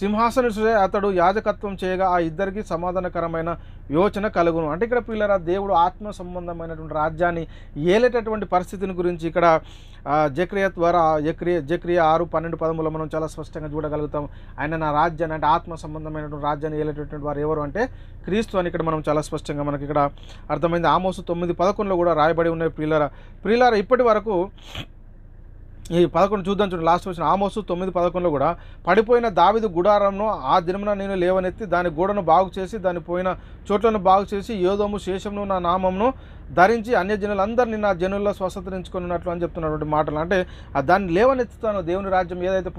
సింహాసనుడే అతడు యాజకత్వం చేయగా ఆ ఇద్దరికి సమాధానకరమైన యోచన కలుగును. అంటే ఇక్కడ పిల్లరా, దేవుడు ఆత్మ సంబంధమైనటువంటి రాజ్యాన్ని ఏలేటటువంటి పరిస్థితిని గురించి ఇక్కడ జెకర్యా 6:12-13లో మనం చాలా స్పష్టంగా చూడగలుగుతాం. ఆయన నా రాజ్యాన్ని అంటే ఆత్మ సంబంధమైనటువంటి రాజ్యాన్ని ఏలేటటువంటి వారు ఎవరు అంటే క్రీస్తు అని ఇక్కడ మనం చాలా స్పష్టంగా మనకి ఇక్కడ అర్థమైంది. ఆమోసు 9:11లో కూడా రాయబడి ఉన్నాయి. ప్రియులారా ఇప్పటి వరకు ఈ 11 చూద్దాం. చూడండి, లాస్ట్ వచ్చిన ఆమోసు 9:11లో కూడా పడిపోయిన దావీదు గుడారంను ఆ దినమున నేను లేవనెత్తి దాని గోడను బాగు చేసి దాని పోయిన చోట్లను బాగు చేసి యోదోము శేషమును నా నామమును ధరించి అన్యజనులందరినీ నా జనుల్లో స్వస్థతరించుకున్నట్లు అని చెప్తున్నటువంటి మాటలు. అంటే దాన్ని లేవనెత్తుతాను. దేవుని రాజ్యం ఏదైతే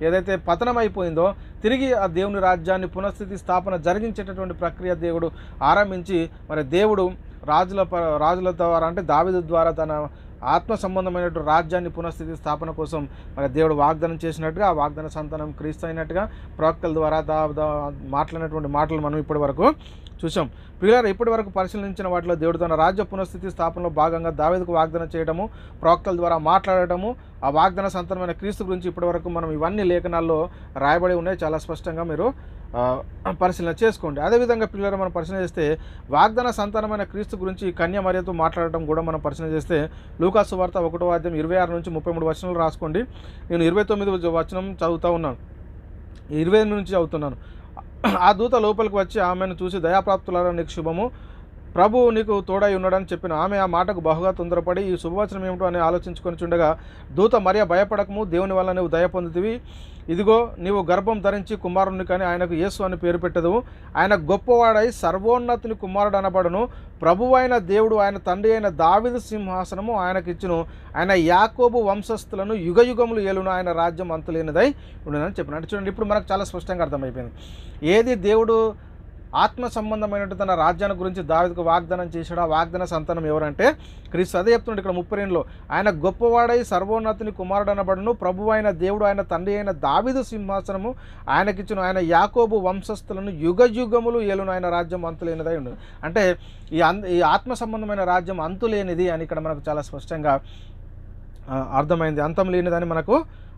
ఏదైతే పతనం అయిపోయిందో తిరిగి ఆ దేవుని రాజ్యాన్ని పునఃస్థితి స్థాపన జరిగించేటటువంటి ప్రక్రియ దేవుడు ఆరంభించి మరి దేవుడు రాజుల ద్వారా అంటే దావీదు ద్వారా తన ఆత్మ సంబంధమైనటువంటి రాజ్యాన్ని పునఃస్థితి స్థాపన కోసం మరి దేవుడు వాగ్దానం చేసినట్టుగా ఆ వాగ్దాన సంతానం క్రీస్తు అయినట్టుగా ప్రవక్తల ద్వారా మాట్లాడినటువంటి మాటలు మనం ఇప్పటి వరకు చూసాం. ప్రియులారా, ఇప్పటి వరకు పరిశీలించిన వాటిలో దేవుడు తన రాజ్య పునఃస్థితి స్థాపనలో భాగంగా దావీదుకు వాగ్దానం చేయడము, ప్రవక్తల ద్వారా మాట్లాడటము, ఆ వాగ్దాన సంతానమైన క్రీస్తు గురించి ఇప్పటి వరకు మనం ఇవన్నీ లేఖనాల్లో రాయబడి ఉన్నాయి. చాలా స్పష్టంగా మీరు పరిశీలన చేసుకోండి. అదేవిధంగా పిల్లలు మనం పరిశీలన చేస్తే వాగ్దాన సంతానమైన క్రీస్తు గురించి కన్య మరియతో మాట్లాడటం కూడా మనం పరిశీలన చేస్తే లూకా సువార్త 1:26-33 వచనాలు రాసుకోండి. నేను 29 వచనం చదువుతూ ఉన్నాను, 28 నుంచి చదువుతున్నాను. ఆ దూత లోపలికి వచ్చి ఆమెను చూసి, దయాప్రాప్తులారా నీకు శుభము, ప్రభువు నీకు తోడై ఉన్నాడని చెప్పిన ఆమె ఆ మాటకు బహుగా తొందరపడి ఈ శుభవచనం ఏమిటో అని ఆలోచించుకొని చుండగా దూత మరియ భయపడకము, దేవుని వల్ల నువ్వు దయ పొందుతివి, ఇదిగో నీవు గర్భం ధరించి కుమారుని కానీ ఆయనకు యేసు అని పేరు పెట్టదు, ఆయన గొప్పవాడై సర్వోన్నతుని కుమారుడు అనబడును, ప్రభువు అయిన దేవుడు ఆయన తండ్రి అయిన దావీదు సింహాసనము ఆయనకిచ్చును, ఆయన యాకోబు వంశస్థులను యుగయుగములు ఏలును, ఆయన రాజ్యం అంతులేనిదై ఉండనని చెప్పిన. అంటే చూడండి, ఇప్పుడు మనకు చాలా స్పష్టంగా అర్థమైపోయింది ఏది దేవుడు ఆత్మ సంబంధమైనటువంటి తన రాజ్యాన్ని గురించి దావీదుకు వాగ్దానం చేశాడు. ఆ వాగ్దాన సంతానం ఎవరంటే క్రీస్తు. అదే చెప్తున్నాడు ఇక్కడ 32లో, ఆయన గొప్పవాడై సర్వోన్నతుని కుమారుడు అనబడును, ప్రభువు అయిన దేవుడు ఆయన తండ్రి అయిన దావీదు సింహాసనము ఆయనకిచ్చును, ఆయన యాకోబు వంశస్థులను యుగయుగములు ఏలును, ఆయన రాజ్యం అంతులేనిదై ఉండదు. అంటే ఈ ఆత్మ సంబంధమైన రాజ్యం అంతులేనిది అని ఇక్కడ మనకు చాలా స్పష్టంగా అర్థమైంది. అంతం లేనిదని మనకు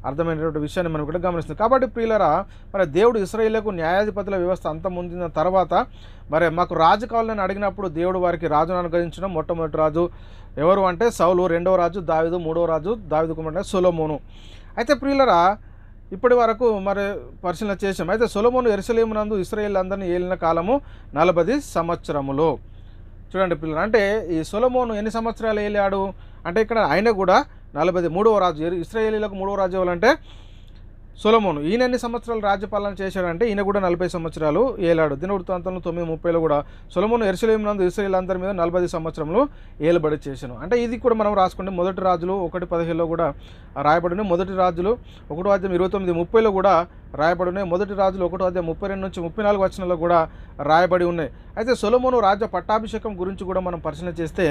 అర్థమైనటువంటి విషయాన్ని మనం కూడా గమనిస్తుంది. కాబట్టి ప్రియులరా, మరి దేవుడు ఇశ్రాయేలుకు న్యాయాధిపతుల వ్యవస్థ అంతం పొందిన తర్వాత మరి మాకు రాజు కావాలని అడిగినప్పుడు దేవుడు వారికి రాజును అనుగ్రహించడం. మొట్టమొదటి రాజు ఎవరు అంటే సౌలు, రెండవ రాజు దావీదు, మూడవ రాజు దావీదు కుమారుడు సొలొమోను. అయితే ప్రియులరా, ఇప్పటి వరకు మరి పరిశీలన చేసాం. అయితే సొలొమోను యెరూషలేమునందు ఇశ్రాయేలు అందరినీ ఏలిన కాలము 40 సంవత్సరములు. చూడండి పిల్లలు, అంటే ఈ సొలొమోను ఎన్ని సంవత్సరాలు ఏలాడు అంటే ఇక్కడ ఆయన కూడా 43వ రాజు. ఇశ్రాయేలీలకు 3వ రాజు ఎవరంటే సొలొమోను. ఈయన ఎన్ని సంవత్సరాలు రాజ్యపాలన చేశాడంటే ఈయన కూడా 40 సంవత్సరాలు ఏలాడు. దినవృత్తాంతంలో 9:30లో కూడా సొలొమోను యెరూషలేమునందు ఇశ్రాయేలు అందరి మీద 40 సంవత్సరములు ఏలుబడి చేశాను. అంటే ఇది కూడా మనం రాసుకుంటే మొదటి రాజులు 1:15లో కూడా రాయబడిన, మొదటి రాజులు 1:29-30లో కూడా రాయబడి, మొదటి రాజులు 1:32-34 వచనంలో కూడా రాయబడి ఉన్నాయి. అయితే సొలొమోను రాజ్య పట్టాభిషేకం గురించి కూడా మనం పరిశీలన చేస్తే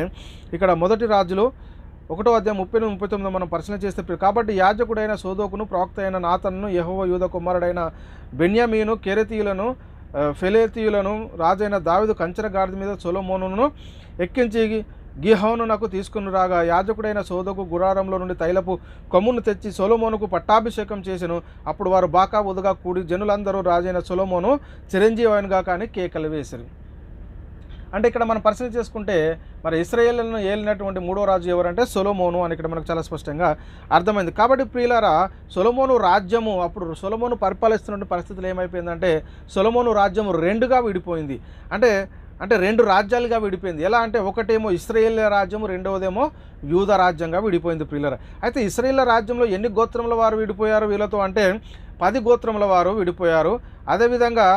ఇక్కడ మొదటి రాజులు 1:30-39 మనం పరిశీలన చేస్తే, కాబట్టి యాజకుడైన సోదోకును, ప్రవక్త అయిన నాతన్ను, యెహోవా యూదా కుమారుడైన బెన్యామీను, కెరెతీయులను, ఫెలేతీయులను రాజైన దావీదు కంచెర గాడిద మీద సొలొమోనును ఎక్కించి గిహోనునకు తీసుకుని రాగా, యాజకుడైన సోదోకు గుడారంలో నుండి తైలపు కొమ్మును తెచ్చి సొలొమోనుకు పట్టాభిషేకం చేసెను. అప్పుడు వారు బాకా ఉదగా కూడి జనులందరూ రాజైన సొలొమోను చిరంజీవిగా కానీ కేకలు వేసిరి. అంటే ఇక్కడ మనం పరిశీలన చేసుకుంటే మరి ఇశ్రాయేలును ఏలినటువంటి 3వ రాజు ఎవరంటే సొలొమోను అని ఇక్కడ మనకు చాలా స్పష్టంగా అర్థమైంది. కాబట్టి ప్రియులారా, సొలొమోను రాజ్యము అప్పుడు సొలొమోను పరిపాలిస్తున్న పరిస్థితులు ఏమైపోయిందంటే సొలొమోను రాజ్యం 2గా విడిపోయింది. అంటే 2 రాజ్యాలుగా విడిపోయింది. ఎలా అంటే ఒకటేమో ఇశ్రాయేల్ రాజ్యము, రెండవదేమో యూదా రాజ్యంగా విడిపోయింది ప్రియులారా. అయితే ఇశ్రాయేల్ రాజ్యంలో ఎన్ని గోత్రముల వారు విడిపోయారు వీళ్ళతో అంటే 10 గోత్రముల వారు విడిపోయారు. అదేవిధంగా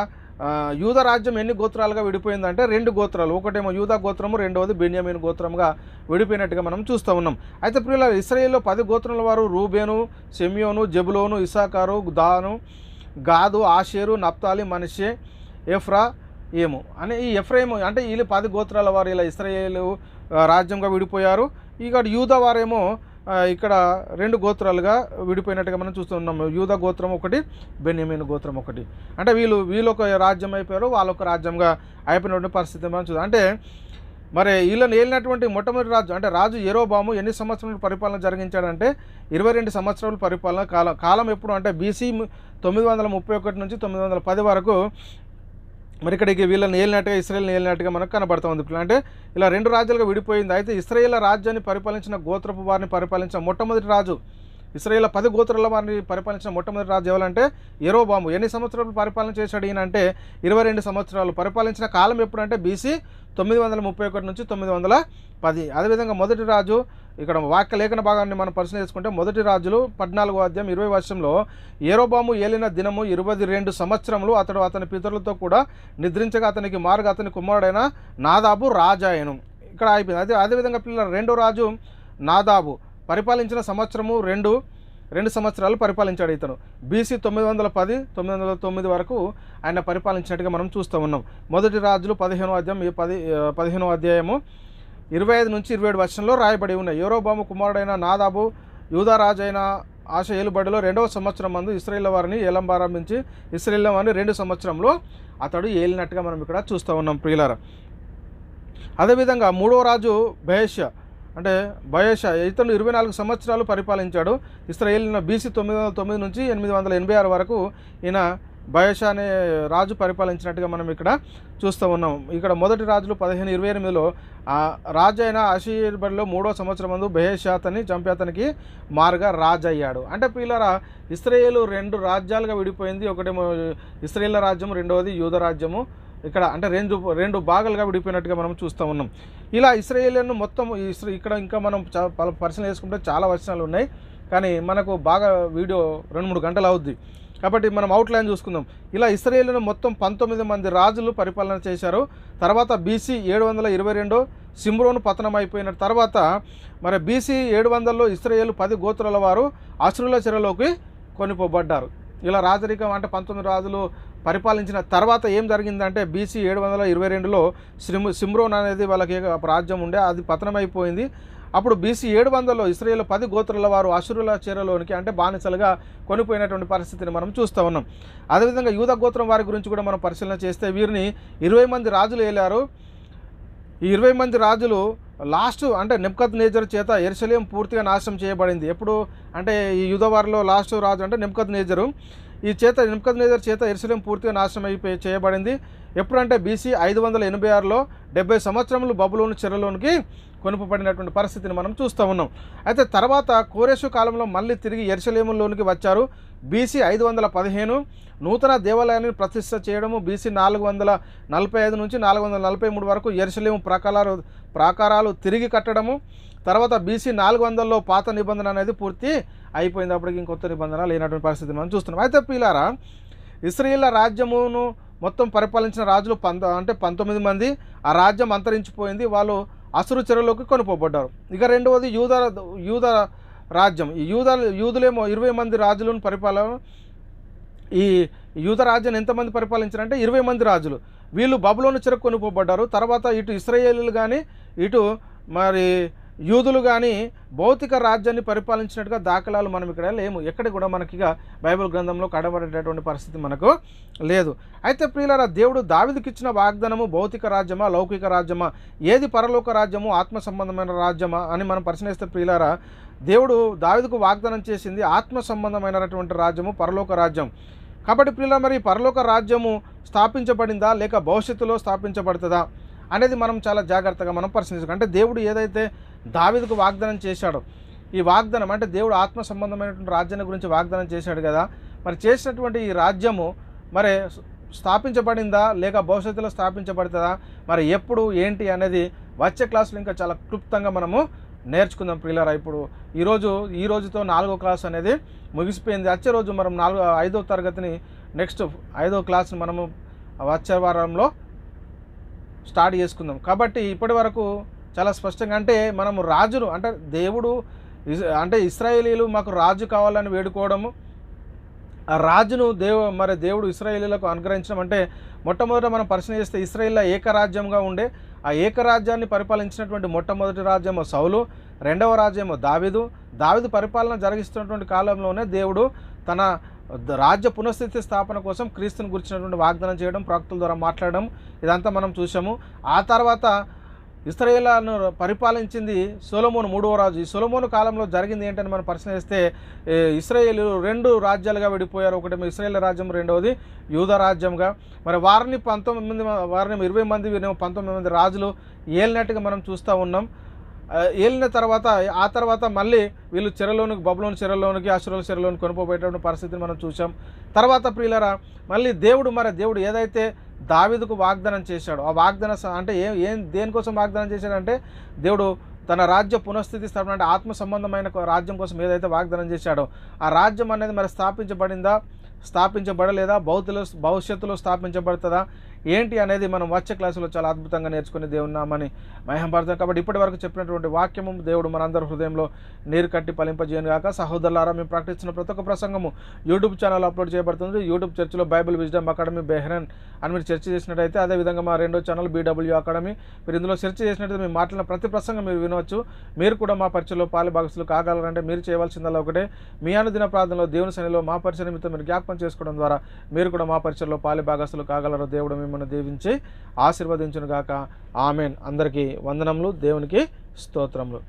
యూదా రాజ్యం ఎన్ని గోత్రాలుగా విడిపోయిందంటే 2 గోత్రాలు, ఒకటేమో యూదా గోత్రము, రెండవది బెన్యామీను గోత్రముగా విడిపోయినట్టుగా మనం చూస్తూ ఉన్నాం. అయితే ప్రియులారా, ఇశ్రాయేల్లో 10 గోత్రముల వారు రూబేను, షిమ్యోను, జెబులోను, ఇస్సాకారు, దాను, గాదు, ఆషేరు, నప్తాలి, మనష్షే, ఎఫ్రాయిము అని ఈ ఎఫ్రాయిము అంటే వీళ్ళు 10 గోత్రాల వారు ఇలా ఇశ్రాయేలు రాజ్యంగా విడిపోయారు. ఇక యూదా వారేమో ఇక్కడ 2 గోత్రాలుగా విడిపోయినట్టుగా మనం చూస్తున్నాం. యూదా గోత్రం ఒకటి, బెన్యామీను గోత్రం ఒకటి. అంటే వీళ్ళొక రాజ్యం అయిపోయారు, వాళ్ళొక రాజ్యంగా అయిపోయినటువంటి పరిస్థితి మనం చూద్దాం. అంటే మరి వీళ్ళని ఏలినటువంటి మొట్టమొదటి రాజు అంటే రాజు యెరోబాము ఎన్ని సంవత్సరాలు పరిపాలన జరిగించాడంటే 22 సంవత్సరాలు పరిపాలన కాలం ఎప్పుడు అంటే BC 931 నుంచి 910 వరకు మరి ఇక్కడికి వీళ్ళని ఏలినట్టుగా ఇశ్రాయేల్ని ఏలినట్టుగా మనకు కనబడుతూ ఉంది. అంటే ఇలా 2 రాజ్యాలుగా విడిపోయింది. అయితే ఇశ్రాయేల్ రాజ్యాన్ని పరిపాలించిన గోత్రపు వారిని పరిపాలించిన మొట్టమొదటి రాజు, ఇశ్రాయేల్ 10 గోత్రాల వారిని పరిపాలించిన మొట్టమొదటి రాజు ఎవరంటే యెరోబాము. ఎన్ని సంవత్సరాలు పరిపాలన చేశాడు ఈయన అంటే 22 సంవత్సరాలు. పరిపాలించిన కాలం ఎప్పుడంటే BC 931 నుంచి 910. అదేవిధంగా మొదటి రాజు ఇక్కడ వాక్య లేఖన భాగాన్ని మనం పరిశీలన చేసుకుంటే మొదటి రాజులు 14వ అధ్యాయం 20వ వచనంలో యెరోబాము ఏలిన దినము 22 సంవత్సరములు, అతడు అతని పితరులతో కూడా నిద్రించగా అతనికి మారుగా అతని కుమారుడైన నాదాబు రాజాయను. ఇక్కడ అయిపోయింది. అదేవిధంగా పిల్లలు 2వ రాజు నాదాబు పరిపాలించిన సంవత్సరము 2 సంవత్సరాలు పరిపాలించాడు. ఇతను BC 910 909 వరకు ఆయన పరిపాలించినట్టుగా మనం చూస్తూ ఉన్నాం. మొదటి రాజులు 15వ అధ్యాయము 25 నుంచి 27 వచనంలో రాయబడి ఉన్నాయి. యెరోబాము కుమారుడైన నాదాబు యూదా రాజు అయిన ఆశ ఏలుబడిలో 2వ సంవత్సరం మందు ఇశ్రాయేల్ వారిని ఏలంబారంభించి ఇశ్రాయేల్ వారిని 2 సంవత్సరంలో అతడు ఏలినట్టుగా మనం ఇక్కడ చూస్తూ ఉన్నాం ప్రియులారా. అదేవిధంగా 3వ రాజు బయషా ఇతను 24 సంవత్సరాలు పరిపాలించాడు. ఇశ్రాయేలును BC 909 నుంచి 886 వరకు ఈయన బయషా అనే రాజు పరిపాలించినట్టుగా మనం ఇక్కడ చూస్తూ ఉన్నాం. ఇక్కడ మొదటి రాజులు 15:28లో రాజు అయిన ఆషేబడిలో 3వ సంవత్సరం మందు బయషా అతన్ని చంపి అతనికి మారుగా రాజు అయ్యాడు. అంటే పిల్లరా, ఇశ్రాయేలు 2 రాజ్యాలుగా విడిపోయింది. ఒకటేమో ఇశ్రాయేల్ రాజ్యం, రెండవది యూదా రాజ్యము. ఇక్కడ అంటే రెండు భాగాలుగా విడిపోయినట్టుగా మనం చూస్తూ ఉన్నాం. ఇలా ఇశ్రాయేలీయులను మొత్తం ఇక్కడ ఇంకా మనం పరిశీలన చేసుకుంటే చాలా వచనాలు ఉన్నాయి, కానీ మనకు బాగా వీడియో 2-3 గంటలు అవుద్ది కాబట్టి మనం అవుట్లైన్ చూసుకుందాం. ఇలా ఇశ్రాయేలీయులను మొత్తం 19 మంది రాజులు పరిపాలన చేశారు. తర్వాత BC 722 సిమ్రోను పతనం అయిపోయిన తర్వాత మరి BC 700లో ఇశ్రాయేలు 10 గోత్రాల వారు అశ్షూరుల చెరలోకి కొనిపోబడ్డారు. ఇలా రాజరికం అంటే 19 రాజులు పరిపాలించిన తర్వాత ఏం జరిగిందంటే BC 722లో సిమ్రోన్ అనేది వాళ్ళకి రాజ్యం ఉండే, అది పతనమైపోయింది. అప్పుడు BC 700లో ఇశ్రాయేలు 10 గోత్రాల వారు అశ్షూరుల చెరలోనికి అంటే బానిసలుగా కొనిపోయినటువంటి పరిస్థితిని మనం చూస్తూ ఉన్నాం. అదేవిధంగా యూదా గోత్రం వారి గురించి కూడా మనం పరిశీలన చేస్తే వీరిని 20 మంది రాజులు ఏలారు. ఈ 20 మంది రాజులు లాస్ట్ అంటే నెబుకద్నెజరు చేత యెరూషలేం పూర్తిగా నాశనం చేయబడింది. ఎప్పుడు అంటే ఈ యూదా వారిలో లాస్ట్ రాజు అంటే నెబుకద్నెజరు. నెబుకద్నెజరు చేత యెరూషలేం పూర్తిగా నాశనం చేయబడింది. ఎప్పుడంటే BC 586లో 70 సంవత్సరములు బబులోను చెరలోనికి కొనుపబడినటువంటి పరిస్థితిని మనం చూస్తూ ఉన్నాం. అయితే తర్వాత కోరెషు కాలంలో మళ్ళీ తిరిగి యెరూషలేములోనికి వచ్చారు. BC 515 నూతన దేవాలయాన్ని ప్రతిష్ఠ చేయడము, BC 445 నుంచి 443 వరకు యెరూషలేము ప్రాకారాలు తిరిగి కట్టడము, తర్వాత BC 400లో పాత నిబంధన అనేది పూర్తి అయిపోయింది. అప్పటికి ఇంకొత్త నిబంధన లేనటువంటి పరిస్థితిని మనం చూస్తున్నాం. అయితే ప్రియులారా, ఇశ్రాయేలు రాజ్యమును మొత్తం పరిపాలించిన రాజులు 19 మంది. ఆ రాజ్యం అంతరించిపోయింది, వాళ్ళు అశ్షూరు చెరలోకి కొనుపోబడ్డారు. ఇక రెండవది యూదా రాజ్యం. ఈ యూదులేమో 20 మంది రాజులను ఈ యూదా రాజ్యాన్ని ఎంతమంది పరిపాలించారంటే 20 మంది రాజులు. వీళ్ళు బబులోను చెరకు కొనుపోబడ్డారు. తర్వాత ఇటు ఇశ్రాయేలీలు కానీ ఇటు మరి యూదులు కానీ భౌతిక రాజ్యాన్ని పరిపాలించినట్టుగా దాఖలాలు మనం ఇక్కడ లేము. ఎక్కడ కూడా మనకి బైబిల్ గ్రంథంలో కడబడేటటువంటి పరిస్థితి మనకు లేదు. అయితే ప్రియులారా, దేవుడు దావీదుకి ఇచ్చిన వాగ్దానము భౌతిక రాజ్యమా, లౌకిక రాజ్యమా, ఏది పరలోక రాజ్యము, ఆత్మ సంబంధమైన రాజ్యమా అని మనం పరిశీలిస్తే ప్రియులారా, దేవుడు దావీదుకు వాగ్దానం చేసింది ఆత్మ సంబంధమైనటువంటి రాజ్యము, పరలోక రాజ్యం. కాబట్టి ప్రియులారా, మరి పరలోక రాజ్యము స్థాపించబడిందా లేక భవిష్యత్తులో స్థాపించబడుతుందా అనేది మనం చాలా జాగ్రత్తగా మనం పరిశీలించాలి. అంటే దేవుడు ఏదైతే దావీదుకు వాగ్దానం చేశాడో, ఈ వాగ్దానం అంటే దేవుడు ఆత్మ సంబంధమైనటువంటి రాజ్యాన్ని గురించి వాగ్దానం చేశాడు కదా, మరి చేసినటువంటి ఈ రాజ్యము మరి స్థాపించబడిందా లేక భవిష్యత్తులో స్థాపించబడుతుందా, మరి ఎప్పుడు ఏంటి అనేది వచ్చే క్లాసులో ఇంకా చాలా క్లుప్తంగా మనము నేర్చుకుందాం ప్రియులారా. ఇప్పుడు ఈ రోజుతో 4వ క్లాస్ అనేది ముగిసిపోయింది. వచ్చే రోజు మనం 5వ తరగతిని నెక్స్ట్ 5వ క్లాస్ని మనము వచ్చే వారంలో స్టార్ట్ చేసుకుందాం. కాబట్టి ఇప్పటి వరకు చాలా స్పష్టంగా అంటే మనము రాజును అంటే దేవుడు అంటే ఇశ్రాయేలీలు మాకు రాజు కావాలని వేడుకోవడము, ఆ రాజును దేవుడు ఇశ్రాయేలీలకు అనుగ్రహించడం అంటే మొట్టమొదట మనం పరిశీలన చేస్తే ఇశ్రాయేల్ ఏకరాజ్యంగా ఉండే, ఆ ఏకరాజ్యాన్ని పరిపాలించినటువంటి మొట్టమొదటి రాజ్యము సౌలు, రెండవ రాజ్యము దావీదు పరిపాలన జరిగిస్తున్నటువంటి కాలంలోనే దేవుడు తన రాజ్య పునఃస్థితి స్థాపన కోసం క్రీస్తుని గురించినటువంటి వాగ్దానం చేయడం, ప్రవక్తల ద్వారా మాట్లాడడం, ఇదంతా మనం చూసాము. ఆ తర్వాత ఇశ్రాయేలును పరిపాలించింది సొలొమోను 3వ రాజు. ఈ సొలొమోను కాలంలో జరిగింది ఏంటని మనం పరిశీలిస్తే ఇశ్రాయేలు 2 రాజ్యాలుగా విడిపోయారు. ఒకటి ఇశ్రాయేల్ రాజ్యం, రెండవది యూదా రాజ్యంగా. మరి వారిని 20 మంది 19 మంది రాజులు ఏలినట్టుగా మనం చూస్తూ ఉన్నాం. ఏలిన తర్వాత ఆ తర్వాత మళ్ళీ వీళ్ళు బబులోను చెరలోనికి అశ్షూరుల చెరలోనికి కొనుపోయేటువంటి పరిస్థితిని మనం చూసాం. తర్వాత ప్రియులారా, మళ్ళీ దేవుడు ఏదైతే దావీదుకు వాగ్దానం చేశాడో ఆ వాగ్దానం అంటే దేనికోసం వాగ్దానం చేశాడంటే దేవుడు తన రాజ్య పునఃస్థితి స్థాపన అంటే ఆత్మ సంబంధమైన రాజ్యం కోసం ఏదైతే వాగ్దానం చేశాడో ఆ రాజ్యం అనేది మరి స్థాపించబడలేదా, భవిష్యత్తులో స్థాపించబడుతుందా ఏంటి అనేది మనం వచ్చే క్లాసులో చాలా అద్భుతంగా నేర్చుకుని దేవుని నామాన్ని మహిమపడతాం. కాబట్టి ఇప్పటి వరకు చెప్పినటువంటి వాక్యము దేవుడు మనందరి హృదయంలో నీరు కట్టి ఫలింపజేయను గాక. సహోదరులారా, మేము ప్రకటిస్తున్న ప్రతి ఒక్క ప్రసంగము యూట్యూబ్ ఛానల్ అప్లోడ్ చేయబడుతుంది. యూట్యూబ్ చర్చిలో బైబిల్ విజ్డమ్ అకాడమీ బెహ్రెన్ అని మీరు సెర్చ్ చేసినట్టయితే, అదేవిధంగా మా రెండో ఛానల్ BW అకాడమీ, మీరు ఇందులో సెర్చ్ చేసినట్టయితే మేము మాట్లాడిన ప్రతి ప్రసంగం మీరు వినవచ్చు. మీరు కూడా మా పరిచయలో పాలుభాగస్తులు కాగలరంటే మీరు చేయవలసిందల్లా ఒకటే, మీ అనుదిన ప్రార్థనలో దేవుని సన్నిధిలో మా పరిచయ నిమిత్తం మీరు జ్ఞాపకం చేసుకోవడం ద్వారా మీరు కూడా మా పరిచయలో పాలుభాగస్తులు కాగలరు. దేవుడు మిమ్మల్ని దీవించి ఆశీర్వదించును గాక. ఆమెన్. అందరికీ వందనములు. దేవునికి స్తోత్రములు.